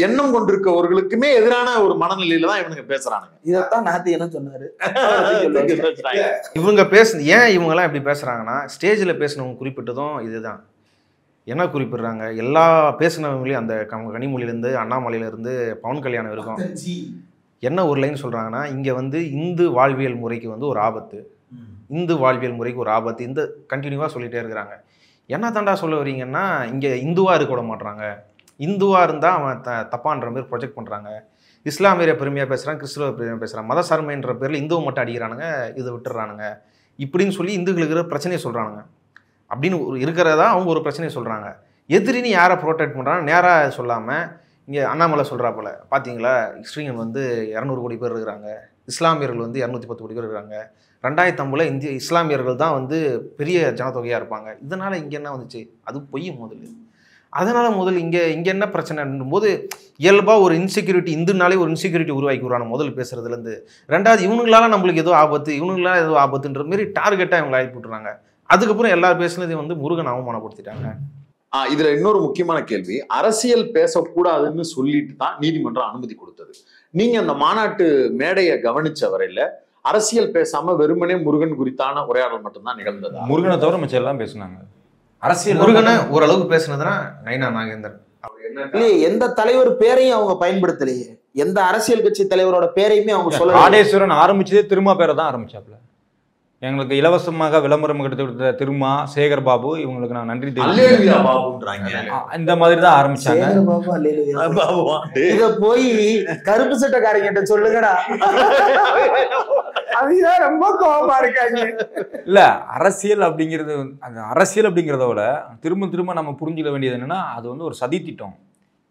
C: எண்ணம் கொண்டிருக்கவர்களுக்குமே எதிரான ஒரு மனநிலையில தான் இவனுங்க பேசுறானுங்க.
D: இதைத்தான் நாத்தி என்ன சொன்னாரு.
A: இவங்க ஏன் இவங்க எல்லாம் இப்படி பேசுறாங்கன்னா, ஸ்டேஜ்ல பேசினவங்க குறிப்பிட்டதும் இதுதான். என்ன குறிப்பிடுறாங்க, எல்லா பேசினவங்களையும் அந்த கனிமொழியிலேருந்து, அண்ணாமலையிலேருந்து, பவன் கல்யாணம் இருக்கும், என்ன ஒரு லைன் சொல்றாங்கன்னா, இங்க வந்து இந்து வாழ்வியல் முறைக்கு வந்து ஒரு ஆபத்து, இந்து வாழ்வியல் முறைக்கு ஒரு ஆபத்து, இந்த கண்டினியூவா சொல்லிட்டே இருக்கிறாங்க. என்ன தாண்டா சொல்ல வரீங்கன்னா, இங்க இந்துவா இருக்க விட மாட்டாங்க, இந்துவா இருந்தா அவன் தப்பான்ற மாதிரி ப்ரொஜெக்ட் பண்றாங்க. இஸ்லாமியரை பெருமையாக பேசுகிறான், கிறிஸ்துவ பெருமையாக பேசுகிறான், மத சார்மைன்ற பேரில் இந்துவை மட்டும் அடிக்கிறானுங்க, இதை விட்டுறானுங்க இப்படின்னு சொல்லி இந்துக்களுக்கு இருக்கிற பிரச்சனையை சொல்கிறானுங்க. அப்படின்னு இருக்கிறதா அவங்க ஒரு பிரச்சனையை சொல்கிறாங்க. எதிரின்னு யாரை ப்ரொடெக்ட் பண்ணுறாங்க நேராக சொல்லாமல் இங்கே அண்ணாமலை சொல்கிறாப்புல, பார்த்தீங்களா கிறிஸ்டியன் வந்து 200 கோடி பேர் இருக்கிறாங்க, இஸ்லாமியர்கள் வந்து 210 கோடி பேர் இருக்கிறாங்க, 2050 இந்திய இஸ்லாமியர்கள் தான் வந்து பெரிய ஜனத்தொகையாக இருப்பாங்க. இதனால் இங்கே என்ன வந்துச்சு, அது பொய் முதல்ல. அதனால் முதல் இங்கே என்ன பிரச்சனைன்னும் போது இயல்பாக ஒரு இன்செக்யூரிட்டி, இந்துனாலே ஒரு இன்செக்யூரிட்டி உருவாக்கி விடுறாங்க முதல் பேசுறதுலேருந்து. 2வது இவனுங்களால நம்மளுக்கு ஏதோ ஆபத்து, இவனுங்களால ஏதோ ஆபத்துன்ற மாதிரி டார்கெட்டாக இவங்களை ஆகி போட்டுறாங்க. அதுக்கப்புறம் எல்லாரும் பேசுனதையும் வந்து முருகன் அவமானப்படுத்திட்டாங்க.
C: இதுல இன்னொரு முக்கியமான கேள்வி, அரசியல் பேசக்கூடாதுன்னு சொல்லிட்டு தான் நீதிமன்றம் அனுமதி கொடுத்தது. நீங்க அந்த மாநாட்டு மேடையை கவனிச்ச வரையில அரசியல் பேசாம வெறுமனே முருகன் குறித்தான உரையாடல் மட்டும்தான் நிகழ்ந்தது.
E: முருகனை தவிர மிச்சம் எல்லாம் பேசுனாங்க. அரசியல்
A: முருகனை ஓரளவுக்கு பேசுனதுன்னா நைனா நாகேந்திரன்.
D: இல்லையே, எந்த தலைவர் பேரையும் அவங்க பயன்படுத்தலையே, எந்த அரசியல் கட்சி தலைவரோட பேரையுமே அவங்க சொல்ல.
E: ஆடேஸ்வரன் ஆரம்பிச்சதே திருமா பேரை தான் ஆரம்பிச்சாப்ல. எங்களுக்கு இலவசமாக விளம்பரம் எடுத்து கொடுத்த திருமா, சேகர் பாபு, இவங்களுக்கு நான் நன்றி தெரிவிக்கிறேன். இந்த மாதிரி தான் ஆரம்பிச்சாங்க.
D: இத போய் கருப்பு சட்டக்காரங்கிட்ட சொல்லுங்கடா, அதுதான் ரொம்ப கோபமா இருக்காங்க.
E: இல்ல அரசியல் அப்படிங்கிறது, அந்த அரசியல் அப்படிங்கிறத விட திரும்ப நம்ம புரிஞ்சுக்க வேண்டியது என்னன்னா, அது வந்து ஒரு சதி திட்டம்.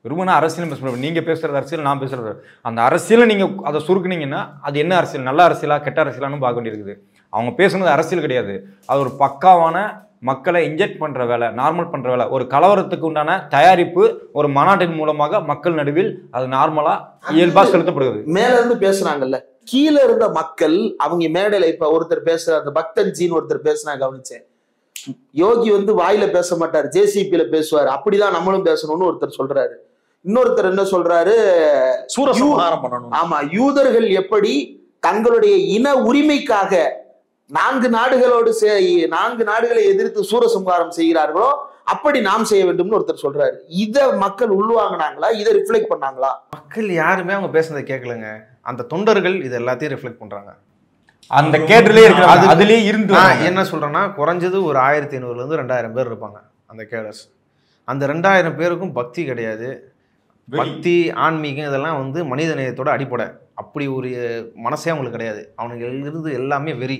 E: வெறுமனா அரசியல் பேச, நீங்க பேசுறது அரசியல், நான் பேசுறது அந்த அரசியலை நீங்க அதை சுருக்குனீங்கன்னா அது என்ன அரசியல், நல்ல அரசியலா கெட்ட அரசியலான்னு பார்க்க வேண்டியிருக்குது. அவங்க பேசுனது அரசியல் கிடையாது, அது ஒரு பக்காவான மக்களை இன்ஜெக்ட் பண்ற வேலை, நார்மல் பண்ற வேலை, ஒரு கலவரத்துக்கு உண்டான தயாரிப்பு ஒரு மாநாட்டின் மூலமாக மக்கள் நடுவில் அது நார்மலா இயல்பா செலுத்தப்படுகிறது.
D: மேல இருந்து பேசுறாங்கல்ல, கீழே இருந்த மக்கள் அவங்க மேடையில, இப்ப ஒருத்தர் பேசுற அந்த பக்தன் ஜீன் ஒருத்தர் பேசுனா கவனிச்சேன். யோகி வந்து வாயில பேச மாட்டார், ஜேசிபியில பேசுவார், அப்படிதான் நம்மளும் பேசணும்னு ஒருத்தர் சொல்றாரு. இன்னொருத்தர் என்ன சொல்றாரு,
C: சூரசம்ஹாரம் பண்ணணும்.
D: ஆமா, யூதர்கள் எப்படி தங்களுடைய இன உரிமைக்காக 4 நாடுகளை எதிர்த்து சூரசம்ஹாரம் செய்கிறார்களோ அப்படி நாம் செய்ய வேண்டும்னு ஒருத்தர் சொல்றாரு. இத மக்கள் உள்வாங்கினாங்களா, இதை ரிஃப்ளெக்ட் பண்ணாங்களா?
A: மக்கள் யாருமே அவங்க பேசுனதை கேட்கலங்க. அந்த தொண்டர்கள் இது எல்லாத்தையும் ரிஃப்ளெக்ட் பண்றாங்க.
E: அந்த கேட்டர்லயே இருக்கு. அதுலயே இருந்து
A: என்ன சொல்றேன்னா, குறைஞ்சது ஒரு 1500 இருந்து 2000 பேர் இருப்பாங்க அந்த கேடர்ஸ். அந்த 2000 பேருக்கும் பக்தி கிடையாது. பக்தி, ஆன்மீகம் இதெல்லாம் வந்து மனித நேயத்தோட அடிப்படை. அப்படி ஒரு மனசே அவங்களுக்கு கிடையாது. அவனுக்கு இருந்து எல்லாமே வெறி.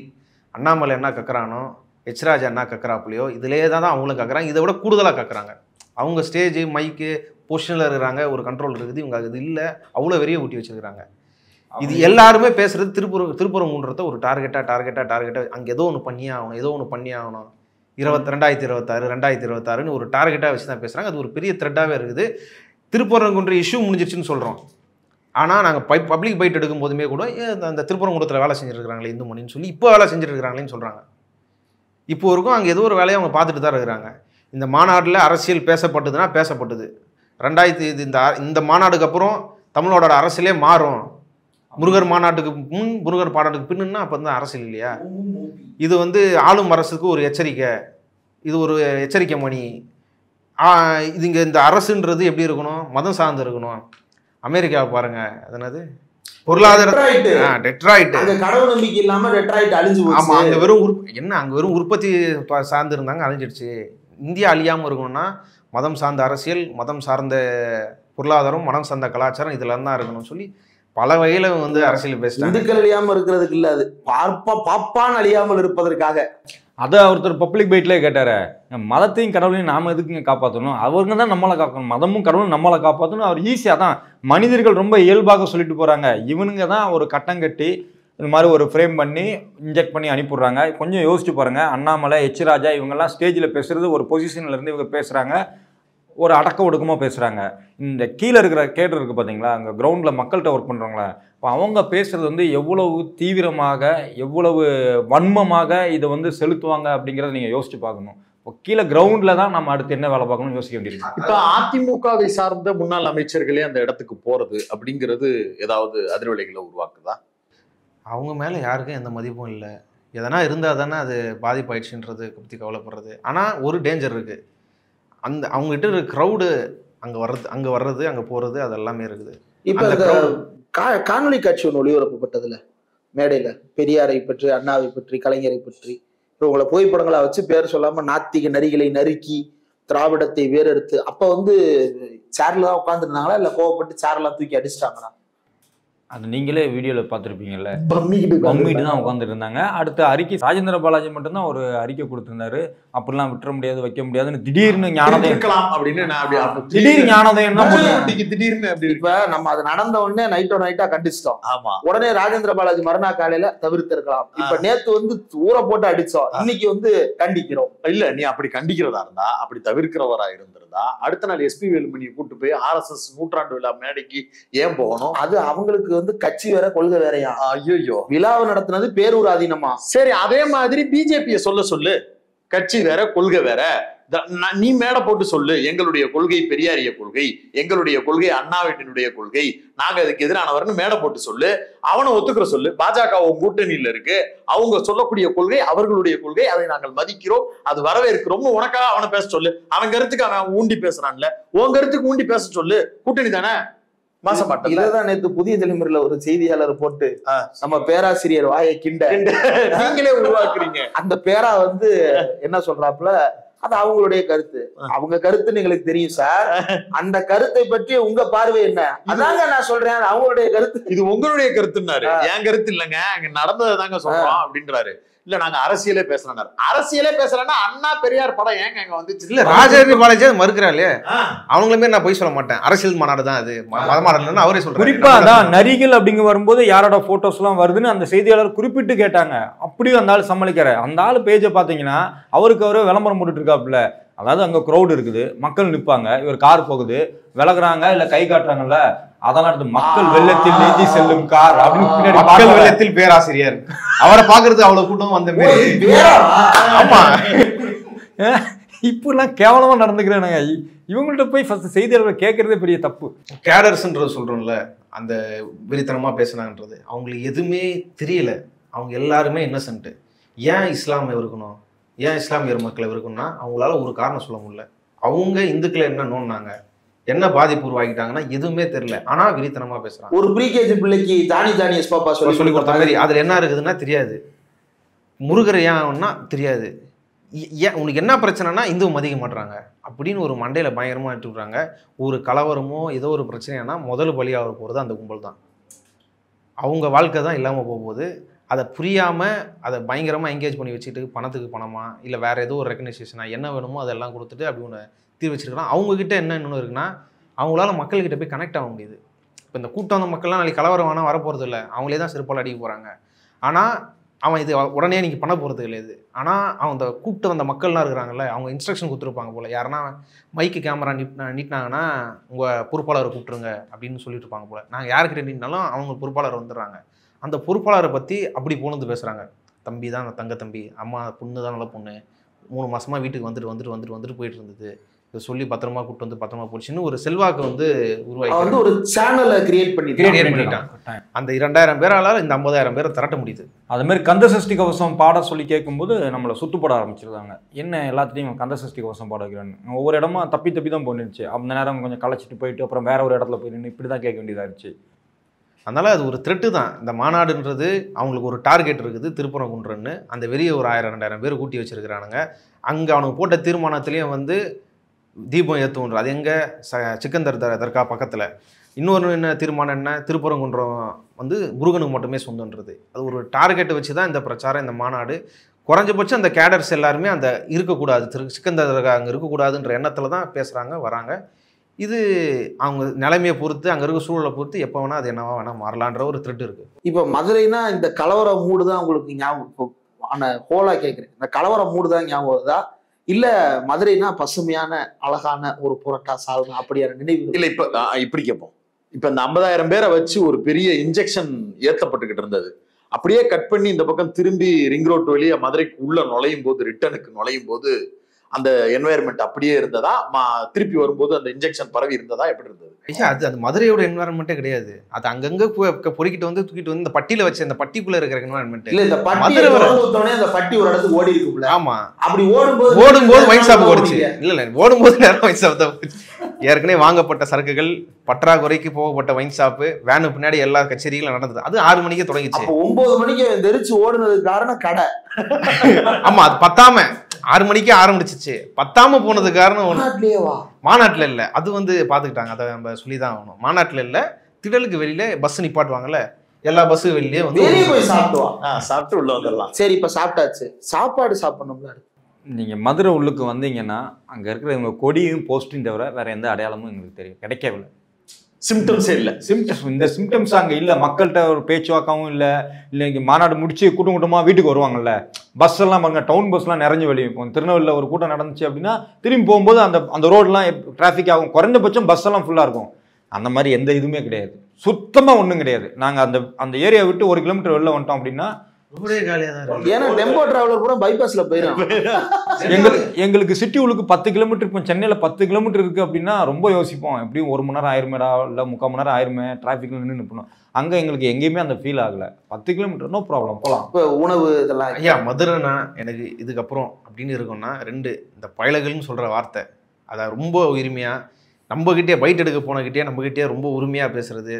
A: அண்ணாமலை என்ன கக்குறானோ, எச்ராஜா என்ன கக்குறாப்புலையோ இதிலே தான் அவங்களும் கக்குறாங்க. இதை விட கூடுதலாக கக்குறாங்க. அவங்க ஸ்டேஜ், மைக்கு, பொசிஷனில் இருக்கிறாங்க, ஒரு கண்ட்ரோல் இருக்குது. இவங்க அது இல்லை, அவ்வளோ வெறியை ஊட்டி வச்சுருக்கிறாங்க. இது எல்லாருமே பேசுறது திருப்பரங்குன்றத்தை ஒரு டார்கெட்டாக அங்கே ஏதோ ஒன்று பண்ணியே ஆகணும் 2026 2026 ஒரு டார்கெட்டாக வச்சு தான் பேசுகிறாங்க. அது ஒரு பெரிய த்ரெட்டாகவே இருக்குது. திருப்பரங்குன்ற இஷ்யூ முடிஞ்சிருச்சுன்னு சொல்கிறோம். ஆனால் நாங்கள் பப்ளிக் பைட் எடுக்கும் போதுமே கூட அந்த திருப்பரங்குன்றத்தில் வேலை செஞ்சுருக்கிறாங்களே இந்து மணின்னு சொல்லி இப்போ வேலை செஞ்சுருக்கிறாங்களேன்னு சொல்கிறாங்க. இப்போ வரைக்கும் அங்கே ஏதோ ஒரு வேலையை அவங்க பார்த்துட்டு தான் இருக்கிறாங்க. இந்த மாநாட்டில் அரசியல் பேசப்பட்டதுன்னா பேசப்பட்டது. இந்த மாநாடுக்கு அப்புறம் தமிழோட அரசியலே மாறும். முருகர் மாநாட்டுக்கு முன், முருகர் மாநாட்டுக்கு பின்னுன்னா அப்போ தான் அரசியல் இல்லையா? இது வந்து ஆளும் அரசுக்கு ஒரு எச்சரிக்கை. இது ஒரு எச்சரிக்கை மணி. இது இங்கே இந்த அரசுன்றது எப்படி இருக்கணும்? மதம் சார்ந்து இருக்கணும். அமெரிக்காவை பாருங்க, அது என்னது பொருளாதார டெட்ராய்ட்,
D: கடவுள் நம்பிக்கை இல்லாம டெட்ராய்ட் அழிஞ்சு போச்சு.
A: ஆமா, அங்கே வெறும் உற்பத்தி சார்ந்து இருந்தாங்க, அழிஞ்சிடுச்சு. இந்தியா அழியாமல் இருக்கணும்னா மதம் சார்ந்த அரசியல், மதம் சார்ந்த பொருளாதாரம், மதம் சார்ந்த கலாச்சாரம் இதெல்லாம் தான் இருக்கணும்னு சொல்லி பல வகையில வந்து அரசியல் பேசுறாங்க.
D: இந்துக்கள் அழியாமல் இருக்கிறதுக்கு இல்ல, அது பாப்பான் அழியாமல் இருப்பதற்காக.
E: அதை ஒருத்தர் பப்ளிக் பைட்லேயே கேட்டார், மதத்தையும் கடவுளையும் நாம் எதுக்குங்க காப்பாற்றணும்? அவங்க தான் நம்மளை காக்கணும், மதமும் கடவுளும் நம்மளை காப்பாற்றணும். அவர் ஈஸியாக தான் மனிதர்கள் ரொம்ப இயல்பாக சொல்லிட்டு போகிறாங்க. இவனுங்க தான் ஒரு கட்டம் கட்டி இந்த மாதிரி ஒரு ஃப்ரேம் பண்ணி இன்ஜெக்ட் பண்ணி அனுப்பிடுறாங்க. கொஞ்சம் யோசிச்சு பாருங்கள். அண்ணாமலை, எச்ராஜா இவங்கெல்லாம் ஸ்டேஜில் பேசுகிறது ஒரு பொசிஷன்லேருந்து இவங்க பேசுகிறாங்க, ஒரு அடக்க ஒடுக்கமாக பேசுகிறாங்க. இந்த கீழே இருக்கிற கேடர் இருக்குது பார்த்தீங்களா, அங்கே கிரவுண்டில் மக்கள்கிட்ட ஒர்க் பண்ணுறாங்களா, இப்போ அவங்க பேசுகிறது வந்து எவ்வளவு தீவிரமாக, எவ்வளவு வன்மமாக இதை வந்து செலுத்துவாங்க அப்படிங்கிறத நீங்கள் யோசிச்சு பார்க்கணும். இப்போ கீழே கிரவுண்டில் தான் நம்ம அடுத்து என்ன வேலை பார்க்கணும்னு யோசிக்க வேண்டியிருக்கு.
C: இப்போ அதிமுகவை சார்ந்த முன்னாள் அமைச்சர்களே அந்த இடத்துக்கு போகிறது அப்படிங்கிறது ஏதாவது அதிர்வலைகளை உருவாக்குதா? அவங்க
A: மேலே யாருக்கும் எந்த மதிப்பும் இல்லை. எதனா இருந்தால் தானே அது பாதிப்பாயிடுச்சுன்றது பற்றி கவலைப்படுறது. ஆனால் ஒரு டேஞ்சர் இருக்குது. அவங்ககிட்ட இருக்கிற க்ரௌடு அங்கே வர்றது அங்கே போகிறது அதெல்லாமே இருக்குது.
D: இப்போ காணொலி காட்சி ஒன்று ஒளிபரப்பப்பட்டதுல மேடையில் பெரியாரை பற்றி, அண்ணாவை பற்றி, கலைஞரை பற்றி இப்போ உங்களை புகைப்படங்களை வச்சு பேர் சொல்லாமல் நாத்திக நரிகளை நறுக்கி திராவிடத்தை வேறெடுத்து அப்போ வந்து சேர்ல தான் உட்காந்துருந்தாங்களா இல்லை கோவப்பட்டு சேர்லாம் தூக்கி அடிச்சிட்டாங்களா?
E: அது நீங்களே வீடியோவில் பார்த்துருப்பீங்கல்ல, பம்மிட்டு தான் உட்காந்துட்டு இருந்தாங்க. அடுத்த அறிக்கை ராஜேந்திர பாலாஜி மட்டும்தான் ஒரு அறிக்கை கொடுத்துருந்தாரு, அப்படிலாம் விட்டுற முடியாது, வைக்க முடியாதுன்னு திடீர்னு ஞானோதயம் திடீர் ஞானோதயம்
D: திடீர்னு அப்படி. இப்ப நம்ம அது நடந்த உடனே நைட்டா கண்டிச்சிட்டோம். ஆமா, உடனே ராஜேந்திர பாலாஜி மறுநாள் காலையில தவிர்த்து இருக்கலாம். இப்ப நேத்து வந்து ஊற போட்டு அடிச்சோம், இன்னைக்கு வந்து கண்டிக்கிறோம்.
C: இல்ல, நீ அப்படி கண்டிக்கிறதா இருந்தா, அப்படி தவிர்க்கிறவரா இருந்திருந்தா அடுத்த நாள் எஸ்பி வேலுமணியை கூட்டு போய் RSS நூற்றாண்டு விழா மேடைக்கு ஏன் போகணும்?
D: அது அவங்களுக்கு வந்து கட்சி வேற கொள்கை வேறையா?
C: ஐயோ,
D: விழாவை நடத்தினது பேரூர் ஆதீனமா?
C: சரி, அதே மாதிரி பிஜேபியை சொல்லு, கட்சி வேற கொள்கை வேற. நீ மேடை போட்டு சொல்லு, எங்களுடைய கொள்கை பெரியாரிய கொள்கை, எங்களுடைய கொள்கை அண்ணாவினுடைய கொள்கை, நாங்க அதுக்கு எதிரானவர்னு மேடை போட்டு சொல்லு. அவனை ஒத்துக்கிற சொல்லு. பாஜக கூட்டணியில இருக்கு, அவங்க சொல்லக்கூடிய கொள்கை அவர்களுடைய கொள்கை, அதை நாங்கள் மதிக்கிறோம், அது வரவேற்கிறோம். உனக்காக அவனை பேச சொல்லு. அவன் கருத்துக்கு அவன் ஊண்டி பேசுறான்ல, உன் கருத்துக்கு ஊண்டி பேச சொல்லு. கூட்டணி தானே மாசமாட்டேன்.
D: இதான் நேற்று புதிய தலைமுறையில ஒரு செய்தியாளர் போட்டு நம்ம பேராசிரியர் வாயை கிண்ட
C: நீங்களே உருவாக்குறீங்க.
D: அந்த பேரா வந்து என்ன சொல்றாப்புல, அது அவங்களுடைய கருத்து, அவங்க கருத்துன்னு எங்களுக்கு தெரியும் சார், அந்த கருத்தை பற்றி உங்க பார்வை என்ன? அதாங்க நான் சொல்றேன், அவங்களுடைய கருத்து.
C: இது உங்களுடைய கருத்துன்னாரு, என் கருத்து இல்லைங்க, அங்க நடந்ததை தாங்க சொல்றோம் அப்படின்றாரு. இல்ல, நாங்க அரசியலே பேசுறோம். அரசியலே பேசுறேன்னா அண்ணா பெரியார் படம் ஏங்க அங்க வந்துச்சு?
A: இல்ல, ராஜேந்திர பாலாஜி மறுக்கிறாரு. அவங்களுமே நான் போய் சொல்ல மாட்டேன், அரசியல் மாநாடு தான் அது, மத மாநாடுன்னு அவரே சொல்றாரு.
E: குறிப்பா தான் நரிகள் அப்படிங்க வரும்போது யாரோட போட்டோஸ் எல்லாம் வருதுன்னு அந்த செய்தியாளர் குறிப்பிட்டு கேட்டாங்க. அப்படியும் அந்த ஆள் சமாளிக்கிற அந்த ஆள் பேஜை பாத்தீங்கன்னா அவருக்கு அவரே விளம்பரம் போட்டுட்டு இருக்காப்புல. அதாவது அங்க க்ரௌட் இருக்குது, மக்கள் நிற்பாங்க, இவர் கார் போகுது, விலகுறாங்க இல்ல கை காட்டுறாங்கல்ல, அதெல்லாம் மக்கள் வெள்ளத்தில் நீந்தி செல்லும் கார் அப்படின்னு
A: மக்கள் வெள்ளத்தில் பேராசிரியர் அவரை பாக்குறது அவ்வளவு கூட்டம் வந்த மாதிரி. ஆமா,
E: இப்பெல்லாம் கேவலமா நடந்துக்கிறானுங்க. இவங்கள்ட்ட போய் ஃபர்ஸ்ட் செய்தியாளர்கள் கேட்கறதே பெரிய தப்பு.
A: கேடர்ஸ்ன்றது சொல்றோம்ல, அந்த வெறித்தனமா பேசுனாங்கன்றது அவங்களுக்கு எதுவுமே தெரியல. அவங்க எல்லாருமே இன்னசென்ட். ஏன் இஸ்லாம் இருக்கணும், ஏன் இஸ்லாமியர் மக்களை இருக்கணும்னா அவங்களால ஒரு காரணம் சொல்ல முடியல. அவங்க இந்துக்களை என்ன நோன்னாங்க, என்ன பாதிப்பு உருவாக்கிட்டாங்கன்னா எதுவுமே தெரியல. ஆனா விரித்தனமா பேசுறாங்க.
D: ஒரு ப்ரீகேஜி பிள்ளைக்கு தானி எஸ்பாப்பா சொல்லி
A: கொடுத்த மாதிரி அதுல என்ன இருக்குதுன்னா தெரியாது. முருகர் ஏன்னா தெரியாது. ஏன் உனக்கு என்ன பிரச்சனைனா இந்து மதிக்க மாட்டுறாங்க அப்படின்னு ஒரு மண்டையில் பயங்கரமாக எடுத்து விட்றாங்க. ஒரு கலவரமோ ஏதோ ஒரு பிரச்சனைனா முதல் பலியாக போகிறது அந்த கும்பல் தான். அவங்க வாழ்க்கை தான் இல்லாமல் போகும்போது அதை புரியாமல் அதை பயங்கரமாக என்கேஜ் பண்ணி வச்சுட்டு பணத்துக்கு பணமா இல்லை வேறு ஏதோ ஒரு ரெக்கக்னைசேஷனாக என்ன வேணுமோ அதெல்லாம் கொடுத்துட்டு அப்படி ஒன்று தீர்வு வச்சுருக்கலாம். அவங்கக்கிட்ட என்ன இன்னொன்று இருக்குன்னா அவங்களால மக்கள்கிட்ட போய் கனெக்ட் ஆக முடியுது. இப்போ இந்த கூட்டம் அந்த மக்கள்லாம் நாளைக்கு கலவரம் வேணால் வரப்போகிறது இல்லை, அவங்களே தான் செருப்பால் அடிக்க போகிறாங்க. ஆனால் அவன் இது உடனே நீங்கள் பண்ண போகிறது இல்லை இது. ஆனால் அவன் அந்த கூப்பிட்டு வந்த மக்கள்லாம் இருக்கிறாங்கல்ல, அவங்க இன்ஸ்ட்ரக்ஷன் கொடுத்துருப்பாங்க போல். யாருன்னா மைக்கு கேமரா நீட்டினாங்கன்னா உங்கள் பொறுப்பாளரை கூப்பிட்டுருங்க அப்படின்னு சொல்லிட்டு இருப்பாங்க போல். நாங்கள் யாருக்கிட்ட நீட்டினாலும் அவங்க பொறுப்பாளர் வந்துடுறாங்க. அந்த பொறுப்பாளரை பற்றி அப்படி போனது பேசுகிறாங்க. தம்பி தான் தங்க தம்பி, அம்மா பொண்ணு தான் நல்ல பொண்ணு, 3 மாதமாக வீட்டுக்கு வந்துட்டு போயிட்டு இருந்தது, இதை சொல்லி பத்திரமா கூப்பிட்டு வந்து பத்திரமா போச்சுன்னு ஒரு செல்வாக்கு வந்து உருவாக்கி
D: ஒரு சேனலை கிரியேட்
A: பண்ணிட்டான். அந்த 2000 பேரால இந்த 50,000 பேரை திரட்ட முடியுது.
E: அது மாதிரி கந்தசஷ்டி கவசம் பாட சொல்லி கேட்கும்போது நம்மளை சுத்துப்பட ஆரம்பிச்சிருந்தாங்க. என்ன எல்லாத்தையும் கந்தசஷ்டி கவசம் பாட வைக்கிறான்னு ஒவ்வொரு இடமா தப்பி தான் போனிருச்சு. அந்த நேரம் கொஞ்சம் களைச்சிட்டு போயிட்டு அப்புறம் வேற ஒரு இடத்துல போய் நின்று இப்படி தான் கேட்க வேண்டியதாகிடுச்சு.
A: அதனால் அது ஒரு த்ரெட்டு தான். இந்த மாநாடுன்றது அவங்களுக்கு ஒரு டார்கெட் இருக்குது, திருப்பரங்குன்றன்னு. அந்த வெளியே ஒரு 1000-2000 பேர் கூட்டி வச்சிருக்கிறானுங்க. அங்கே அவனுக்கு போட்ட தீர்மானத்துலேயும் வந்து தீபம் ஏற்றுன்ற அது எங்கே சிக்கந்தர் தர்கா பக்கத்தில். இன்னொரு என்ன தீர்மானம் என்ன, திருப்பரங்குன்றம் வந்து முருகனுக்கு மட்டுமே சொந்தன்றது. அது ஒரு டார்கெட்டை வச்சு தான் இந்த பிரச்சாரம், இந்த மாநாடு. குறைஞ்சபட்சம் அந்த கேடர்ஸ் எல்லாருமே அந்த இருக்கக்கூடாது, சிக்கந்தர் தர்கா அங்கே இருக்கக்கூடாதுன்ற எண்ணத்தில் தான் பேசுகிறாங்க வராங்க. இது அவங்க நிலைமையை பொறுத்து, அங்கே இருக்க சூழலை பொறுத்து எப்போ வேணால் அது என்னவா வேணால் மாறலான்ற ஒரு த்ரெட் இருக்குது.
D: இப்போ மதுரைனா இந்த கலவர மூடு தான் உங்களுக்கு ஞாபகம்? ஆனால் ஹோலாக கேட்குறேன், இந்த கலவர மூடு தான் ஞாபகம் வருதா, இல்ல மதுரைனா பசுமையான அழகான ஒரு புரட்டா சால்னா அப்படியான நினைவு?
C: இல்ல இப்ப இப்படி கேட்போம். இப்ப இந்த 50,000 பேரை வச்சு ஒரு பெரிய இன்ஜெக்ஷன் ஏத்தப்பட்டுக்கிட்டு இருந்தது. அப்படியே கட் பண்ணி இந்த பக்கம் திரும்பி ரிங் ரோட் வழியா மதுரைக்கு உள்ள நுழையும் போது, ரிட்டனுக்கு நுழையும் போது அந்த என்வாயர்மெண்ட் அப்படியே இருந்ததா, திருப்பி வரும்போது அந்த இன்ஜெக்ஷன் பரவி இருந்ததா, எப்படி இருந்தது?
A: ஐயா அது மதுரையோட என்வாயர்மெண்ட்டே கிடையாது. அது அங்கங்க பொறுக்கிட்டு வந்து தூக்கிட்டு வந்து இந்த பட்டியில வச்சு அந்த பட்டிக்குள்ள இருக்கிற என்வாயர்மெண்ட்
D: இல்ல. இந்த மதுரை அந்த பட்டி ஒரு இடத்துக்கு ஓடி இருக்கும்ல.
A: ஆமா,
D: அப்படி ஓடும்போது
A: வைன் ஷாப் ஓடிச்சு. இல்ல ஓடும்போது நேரம் வைன் ஷாப் தான். ஏற்கனவே வாங்கப்பட்ட சரக்குகள், பற்றாக்குறைக்கு போகப்பட்ட வைன் ஷாப்பு, வேனு பின்னாடி எல்லா கச்சேரிகளும் நடந்தது. அது 6 மணிக்கு தொடங்கிச்சு.
D: 9 மணிக்கு தெரிச்சு ஓடுனதுக்கு காரணம் கடை.
A: ஆமா, அது பத்தாம 6 மணிக்கு ஆரம்பிச்சிச்சு. பத்தாம போனதுக்கு காரணம் மாநாட்டுல இல்ல, அது வந்து பாத்துக்கிட்டாங்க. அதை நம்ம சொல்லிதான் ஆகணும். மாநாட்டுல இல்ல, திடலுக்கு வெளியில பஸ் நிப்பாட்டுவாங்கல்ல, எல்லா பஸ்ஸு வெளியே வந்து
D: போய்
C: சாப்பிட்டு உள்ள வந்துடலாம்.
D: சரி, இப்ப சாப்பிட்டாச்சு, சாப்பாடு சாப்பிடணும்ல.
E: நீங்கள் மதுரை உள்ளுக்கு வந்தீங்கன்னா அங்கே இருக்கிற இவங்க கொடியும் போஸ்ட்டையும் தவிர வேறு எந்த அடையாளமும் எங்களுக்கு தெரியும் கிடைக்கவில்லை.
C: சிம்டம்ஸே இல்லை.
E: இந்த சிம்டம்ஸ் அங்கே இல்லை. மக்கள்கிட்ட ஒரு பேச்சுவாக்காவும் இல்லை. இங்கே மாநாடு முடிச்சு கூட்டமாக வீட்டுக்கு வருவாங்கல்ல, பஸ் எல்லாம் பாருங்க, டவுன் பஸ்லாம் நிறைஞ்சு வெளியே. இப்போ திருநெல்வேலியில் ஒரு கூட்டம் நடந்துச்சு அப்படின்னா திரும்பி போகும்போது அந்த ரோடெலாம் டிராஃபிக் ஆகும். குறைஞ்சபட்சம் பஸ் எல்லாம் ஃபுல்லாக இருக்கும். அந்த மாதிரி எந்த இதுவுமே கிடையாது, சுத்தமாக ஒன்றும் கிடையாது. நாங்கள் அந்த ஏரியா விட்டு 1 கிலோமீட்டர் வெளில வந்துட்டோம் அப்படின்னா எங்களுக்கு சிட்டி உள்ளுக்கு 10 கிலோமீட்டர். இப்போ சென்னையில் 10 கிலோமீட்டர் இருக்கு அப்படின்னா ரொம்ப யோசிப்போம். எப்படியும் 1 மணி நேரம் ஆயிருமேடா, இல்லை 3/4 மணி நேரம் ஆயிருமே, டிராஃபிக்ல நின்று நிற்பணும். அங்கே எங்களுக்கு எங்கேயுமே அந்த ஃபீல் ஆகலை. 10 கிலோமீட்டர் நோ ப்ராப்ளம் போகலாம்.
D: உணவு இதெல்லாம்
A: ஐயா மதுரைனா எனக்கு இதுக்கப்புறம் அப்படின்னு இருக்கும்னா 2 இந்த பயலகள்னு சொல்கிற வார்த்தை, அதை ரொம்ப உரிமையாக நம்மகிட்டே பைட் எடுக்க போனகிட்டே நம்மகிட்டே ரொம்ப உரிமையாக பேசுறது.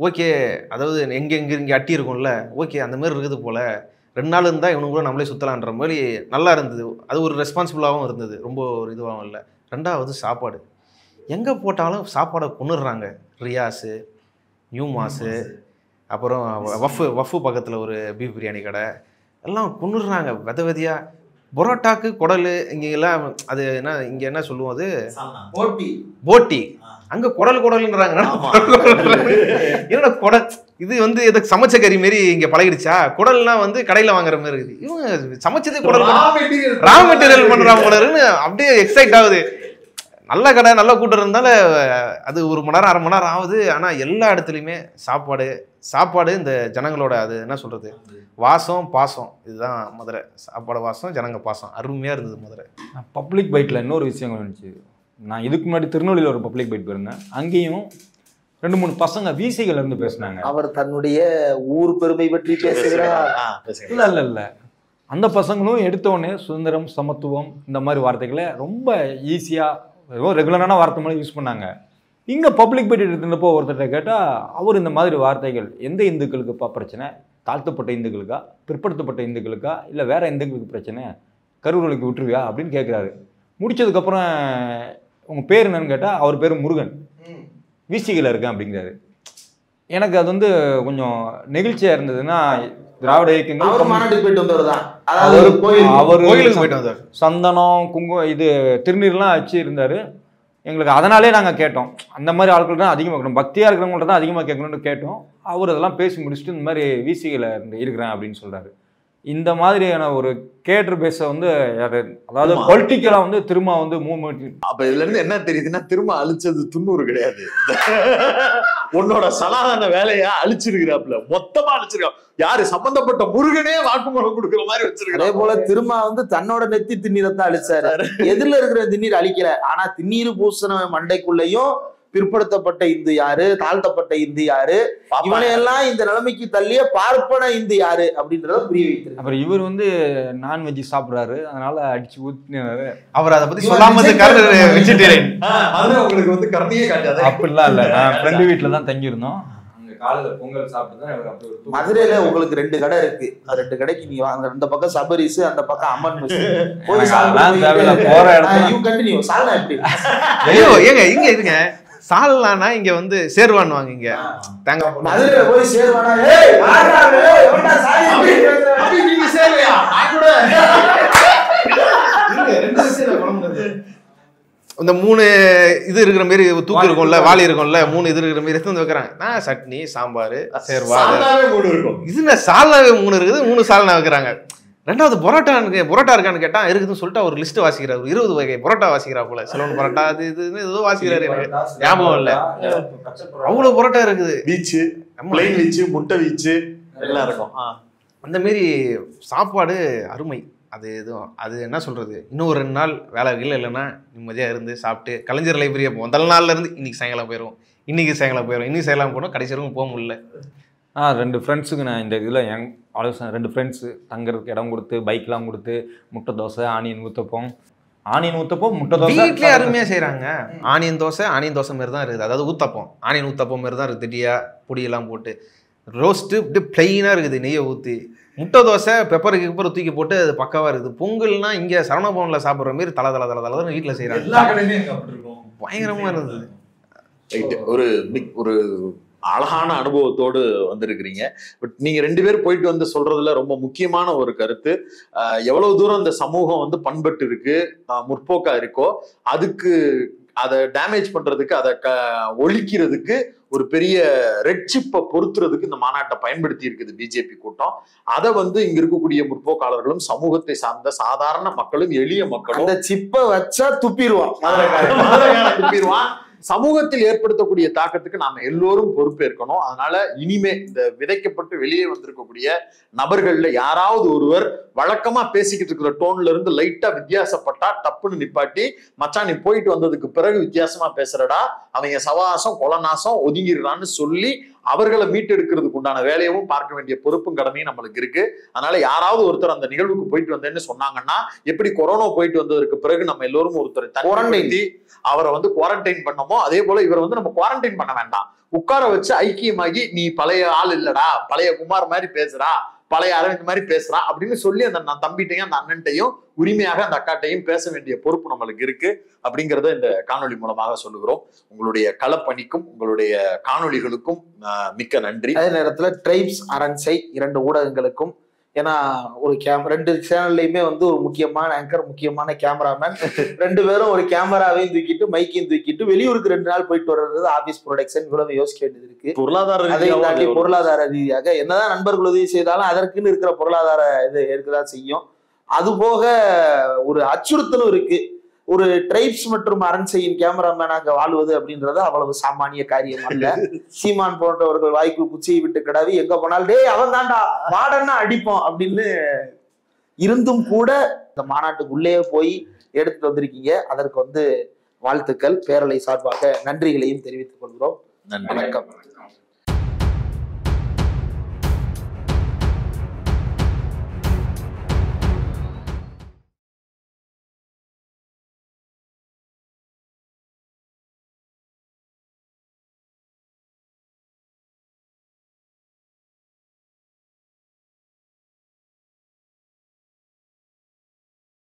A: ஓகே, அதாவது இங்கே அட்டி இருக்கும்ல, ஓகே அந்த மாதிரி இருக்குது போல், 2 நாள் இருந்தால் இவனு கூட நம்மளே சுற்றலான்ற மாதிரி நல்லா இருந்தது. அது ஒரு ரெஸ்பான்சிபிளாகவும் இருந்தது, ரொம்ப ஒரு இதுவாகவும் இல்லை. 2வது சாப்பாடு, எங்கே போட்டாலும் சாப்பாடை கொண்டுடுறாங்க. ரியாஸு, நியூ மாஸு, அப்புறம் வஃப்பு பக்கத்தில் ஒரு பீஃப் பிரியாணி கடை, எல்லாம் கொண்டுடுறாங்க வித விதையாக. பரோட்டாக்கு குடல் இங்கெல்லாம் அது என்ன, இங்கே என்ன சொல்லுவோம், அது போட்டி. அங்க குடல்ன்றாங்க. என்னோட குடல் இது வந்து எதுக்கு சமைச்ச கறி மாரி இங்க பழகிடுச்சா? குடல்லாம் வந்து கடையில வாங்குற மாதிரி இருக்குது. இவங்க சமைச்சதே குடல், ரா மெட்டீரியல் பண்றாங்க குடல்னு அப்படியே எக்ஸைட் ஆகுது. நல்ல கடை, நல்ல கூட்டம் இருந்தாலும் அது 1 மணி நேரம் 1/2 மணி நேரம் ஆகுது. ஆனா எல்லா இடத்துலையுமே சாப்பாடு இந்த ஜனங்களோட அது என்ன சொல்றது, வாசம் பாசம், இதுதான் மதுரை. சாப்பாடு வாசம், ஜனங்க பாசம், அருமையா இருந்தது மதுரை.
E: பப்ளிக் பைட்ல இன்னொரு விஷயம் இருந்துச்சு. நான் இதுக்கு முன்னாடி திருநெல்வேலியில் ஒரு பப்ளிக் பைட் போயிருந்தேன். அங்கேயும் 2-3 பசங்க வீசிகள் இருந்து பேசினாங்க.
D: அவர் தன்னுடைய ஊர் பெருமை பற்றி பேசுகிறார்.
E: இல்ல அந்த பசங்களும் எடுத்தோடனே சுதந்திரம், சமத்துவம் இந்த மாதிரி வார்த்தைகளை ரொம்ப ஈஸியாக ரெகுலரான வார்த்தை மாதிரி யூஸ் பண்ணாங்க. இங்கே பப்ளிக் பைட் எடுத்துருந்தப்போ ஒருத்தர்கிட்ட கேட்டால் அவர் இந்த மாதிரி வார்த்தைகள் எந்த இந்துக்களுக்குப்பா பிரச்சனை, தாழ்த்தப்பட்ட இந்துக்களுக்கா, பிற்படுத்தப்பட்ட இந்துக்களுக்கா, இல்லை வேற இந்துக்களுக்கு பிரச்சனை, கரூர் வழிக்கு விட்டுருவியா அப்படின்னு கேட்குறாரு. முடிச்சதுக்கப்புறம் உங்கள் பேர் என்னன்னு கேட்டால் அவர் பேர் முருகன், விசிகையில் இருக்கேன் அப்படிங்கிறாரு. எனக்கு அது வந்து கொஞ்சம் நெகிழ்ச்சியாக இருந்ததுன்னா, திராவிட இயக்கங்கள் அவர் சந்தனம் இது திருநீர்லாம் வச்சு இருந்தார். எங்களுக்கு அதனாலே நாங்கள் கேட்டோம், அந்த மாதிரி ஆட்கள் தான் அதிகமாக கேட்டோம், பக்தியாக இருக்கிறவங்கள்ட்ட தான் அதிகமாக கேட்கணும்னு கேட்டோம். அவர் அதெல்லாம் பேசி முடிச்சுட்டு இந்த மாதிரி விசிகையில் இருக்கிறேன் அப்படின்னு சொல்கிறாரு. இந்த மாதிரியான ஒரு கேட்டர் பேஸை வந்து அதாவது பொலிட்டிக்கலா வந்து திரும்ப வந்து மூவ்மெண்ட்.
C: அப்ப இதுல இருந்து என்ன தெரியுதுன்னா, திரும்ப அழிச்சது 90 கிடையாது, உன்னோட சனாதன வேலையா அழிச்சிருக்கிறாப்ல, மொத்தமா அழிச்சிருக்கா. யாரு சம்பந்தப்பட்ட முருகனே வாக்குமூலம் கொடுக்குற மாதிரி வச்சிருக்காரு.
D: அதே போல திரும்ப வந்து தன்னோட நெத்தி திண்ணீரத்தான் அழிச்சாரு. எதுல இருக்கிற திண்ணீர் அழிக்கல, ஆனா திண்ணீர் பூசண மண்டைக்குள்ளேயும் பிற்படுத்தப்பட்ட இந்து யாரு, தாழ்த்தப்பட்ட இந்து யாரு, இவனையெல்லாம் இந்த நிலைமைக்கு தள்ளிய பார்ப்பன இந்து யாரு அப்படின்றத புரிய வைக்கிறது.
E: அப்புறம் இவர் வந்து நான்வெஜ் சாப்பிடுறாரு, அதனால அடிச்சு ஊத்தினாரு.
A: அவர் அதை பத்தி சொல்லாம வெஜிடேரியன்,
C: உங்களுக்கு வந்து கரண்டியே காட்டாது.
E: அப்படிலாம் இல்ல, நான் ஃப்ரெண்டு வீட்டுல தான் தங்கியிருந்தோம். காலையில பொங்கல் சாப்பிட்டு தான்.
D: மதுரையில உங்களுக்கு 2 கடை இருக்கு, அந்த 2 கடைக்கு நீ வாங்க. அந்த பக்கம் சபரிஸ், அந்த பக்கம் அம்மன் போற இடத்துல சால்னா எப்படி?
A: ஐயோ ஏங்க இங்க இருங்க, சால்னானா இங்க வந்து சேர்வான்வாங்க. இங்க தேங்காய்
D: மதுரையில போய் சேர்வானா
A: இந்த 3 இது இருக்கிற மாதிரி தூக்கு இருக்கும்ல, வாளி இருக்கும்ல, 3 இது இருக்கிற மாதிரி எடுத்து வந்து வைக்கிறாங்க. நான் சட்னி சாம்பார் சேர்வா இது சால்னாவே 3 இருக்குது, 3 சால்னா வைக்கிறாங்க. 2வது பரோட்டா இருக்கான்னு கேட்டா இருக்குதுன்னு சொல்லிட்டு ஒரு லிஸ்ட் வாசிக்கிறார். 20 வகை பரோட்டா வாசிக்கிறா போல. சிலோன் பரோட்டா அது இதுன்னு ஏதோ வாசிக்கிறாரு, எனக்கு ஞாபகம் இல்ல. அவ்வளவு பரோட்டா இருக்குது.
C: வீச்சு, பிளைன் வீச்சு, முட்டை வீச்சு எல்லாம் இருக்கும்.
A: அந்த மாரி சாப்பாடு அருமை. அது எதுவும் அது என்ன சொல்றது, இன்னும் ஒரு 2 நாள் வேலை இல்லைன்னா நிம்மதியா இருந்து சாப்பிட்டு கலைஞர் லைப்ரரியை முதல் நாள்ல இருந்து இன்னைக்கு சாயங்காலம் போயிடும், இன்னைக்கு சாயங்காலம் போனோம், கடைசி வரைக்கும் போக முடியல.
E: 2 ஃப்ரெண்ட்ஸுக்கு நான் இந்த இதில் ஆலோசனை, 2 ஃப்ரெண்ட்ஸு தங்குறதுக்கு இடம் கொடுத்து, பைக்லாம் கொடுத்து, முட்டை தோசை, ஆனியன் ஊத்தப்பம், முட்டை தோசை
A: வீட்லேயே அருமையாக செய்கிறாங்க. ஆனியன் தோசை மாரி தான் இருக்குது, அதாவது ஊத்தப்பம் ஆனியன் ஊத்தப்பம் மாரி தான் இருக்குது. திட்டியா பொடியெல்லாம் போட்டு ரோஸ்ட்டு இப்படி பிளெயினாக இருக்குது, நெய்யை ஊற்றி. முட்டை தோசை பெப்பருக்கு தூக்கி போட்டு அது பக்காவாக இருக்குது. பொங்கல்னா இங்கே சரவணபவனில் சாப்பிட்ற மாரி தலை வீட்டில் செய்கிறாங்க. பயங்கரமாக இருந்தது.
C: ஒரு அழகான அனுபவத்தோடு வந்திருக்கிறீங்க. பட் நீங்க 2 பேர் போயிட்டு வந்து சொல்றதுல ரொம்ப முக்கியமான ஒரு கருத்து, எவ்வளவு தூரம் இந்த சமூகம் வந்து பண்பட்டு இருக்கு, முற்போக்கா இருக்கோ, அதுக்கு அதை டேமேஜ் பண்றதுக்கு, அதை ஒழிக்கிறதுக்கு ஒரு பெரிய ரெட் சிப்பை பொறுத்துறதுக்கு இந்த மாநாட்டை பயன்படுத்தி இருக்குது பிஜேபி கூட்டம். அதை வந்து இங்க இருக்கக்கூடிய முற்போக்காளர்களும் சமூகத்தை சார்ந்த சாதாரண மக்களும் எளிய மக்களும்
D: அந்த சிப்பை வச்சா துப்பிடுவான்.
C: சமூகத்தில் ஏற்படுத்தக்கூடிய தாக்கத்துக்கு நாம எல்லோரும் பொறுப்பேற்கணும். அதனால இனிமே இந்த விதைக்கப்பட்டு வெளியே வந்திருக்கக்கூடிய நபர்கள்ல யாராவது ஒருவர் வழக்கமா பேசிக்கிட்டு இருக்கிற டோன்ல இருந்து லைட்டா வித்தியாசப்பட்டா டப்புன்னு நிப்பாட்டி, மச்சான் நீ போயிட்டு வந்ததுக்கு பிறகு வித்தியாசமா பேசுறடா, அவங்க சவாசம் கொலநாசம் ஒதுங்கிடுறான்னு சொல்லி அவர்களை மீட்டெடுக்கிறதுக்கு உண்டான வேலையவும் பார்க்க வேண்டிய பொறுப்பும் கடமையும் நம்மளுக்கு இருக்கு. அதனால யாராவது ஒருத்தர் அந்த நிகழ்வுக்கு போயிட்டு வந்தேன்னு சொன்னாங்கன்னா, எப்படி கொரோனா போயிட்டு வந்ததற்கு பிறகு நம்ம எல்லோரும் ஒருத்தர் தனிமைப்படுத்தி அவரை வந்து குவாரண்டைன் பண்ணமோ, அதே போல இவரை வந்து நம்ம குவாரண்டைன் பண்ண வேண்டாம், உட்கார வச்சு ஐக்கியமாகி நீ பழைய ஆள் இல்லடா, பழைய குமார் மாதிரி பேசுறா, பழைய அரவிந்த் மாதிரி பேசுறா அப்படின்னு சொல்லி அந்த தம்பிட்டையும் அந்த அண்ணன்ட்டையும் உரிமையாக அந்த அக்காட்டையும் பேச வேண்டிய பொறுப்பு நம்மளுக்கு இருக்கு அப்படிங்கிறத இந்த காணொலி மூலமாக சொல்லுகிறோம். உங்களுடைய களப்பணிக்கும் உங்களுடைய காணொலிகளுக்கும் மிக்க நன்றி.
D: அதே நேரத்துல ட்ரைப்ஸ் அரண்சை 2 ஊடகங்களுக்கும், ஏன்னா ஒரு 2 சேனல்லையுமே வந்து ஒரு முக்கியமான ஆங்கர், முக்கியமான கேமராமேன், 2 பேரும் ஒரு கேமராவையும் தூக்கிட்டு மைக்கையும் தூக்கிட்டு வெளியூருக்கு 2 நாள் போயிட்டு வர்றது ஆபீஸ் ப்ரொடக்ஷன், இவ்வளவு யோசிக்க வேண்டியது இருக்கு. பொருளாதார ரீதியாக என்னதான் நண்பர்கள் உதவி செய்தாலும் அதற்குன்னு இருக்கிற பொருளாதார இது இருக்குதான் செய்யும். அது போக ஒரு அச்சுறுத்தலும் இருக்கு. ஒரு ட்ரைப்ஸ் மற்றும் அரண்சையின் கேமராமேனாக வாழ்வது அப்படின்றது அவ்வளவு சாமானிய காரியம் அல்ல. சீமான் போன்றவர்கள் வாய்க்குள் குச்சியை விட்டு கிடாவி எங்க போனாலும் டேய் அவன் தாண்டா வாடன்னா அடிப்போம் அப்படின்னு இருந்தும் கூட இந்த மாநாட்டுக்குள்ளே போய் எடுத்துட்டு வந்திருக்கீங்க. அதற்கு வந்து வாழ்த்துக்கள். பேரலை சார்பாக நன்றிகளையும் தெரிவித்துக் கொள்கிறோம்.
C: வணக்கம்.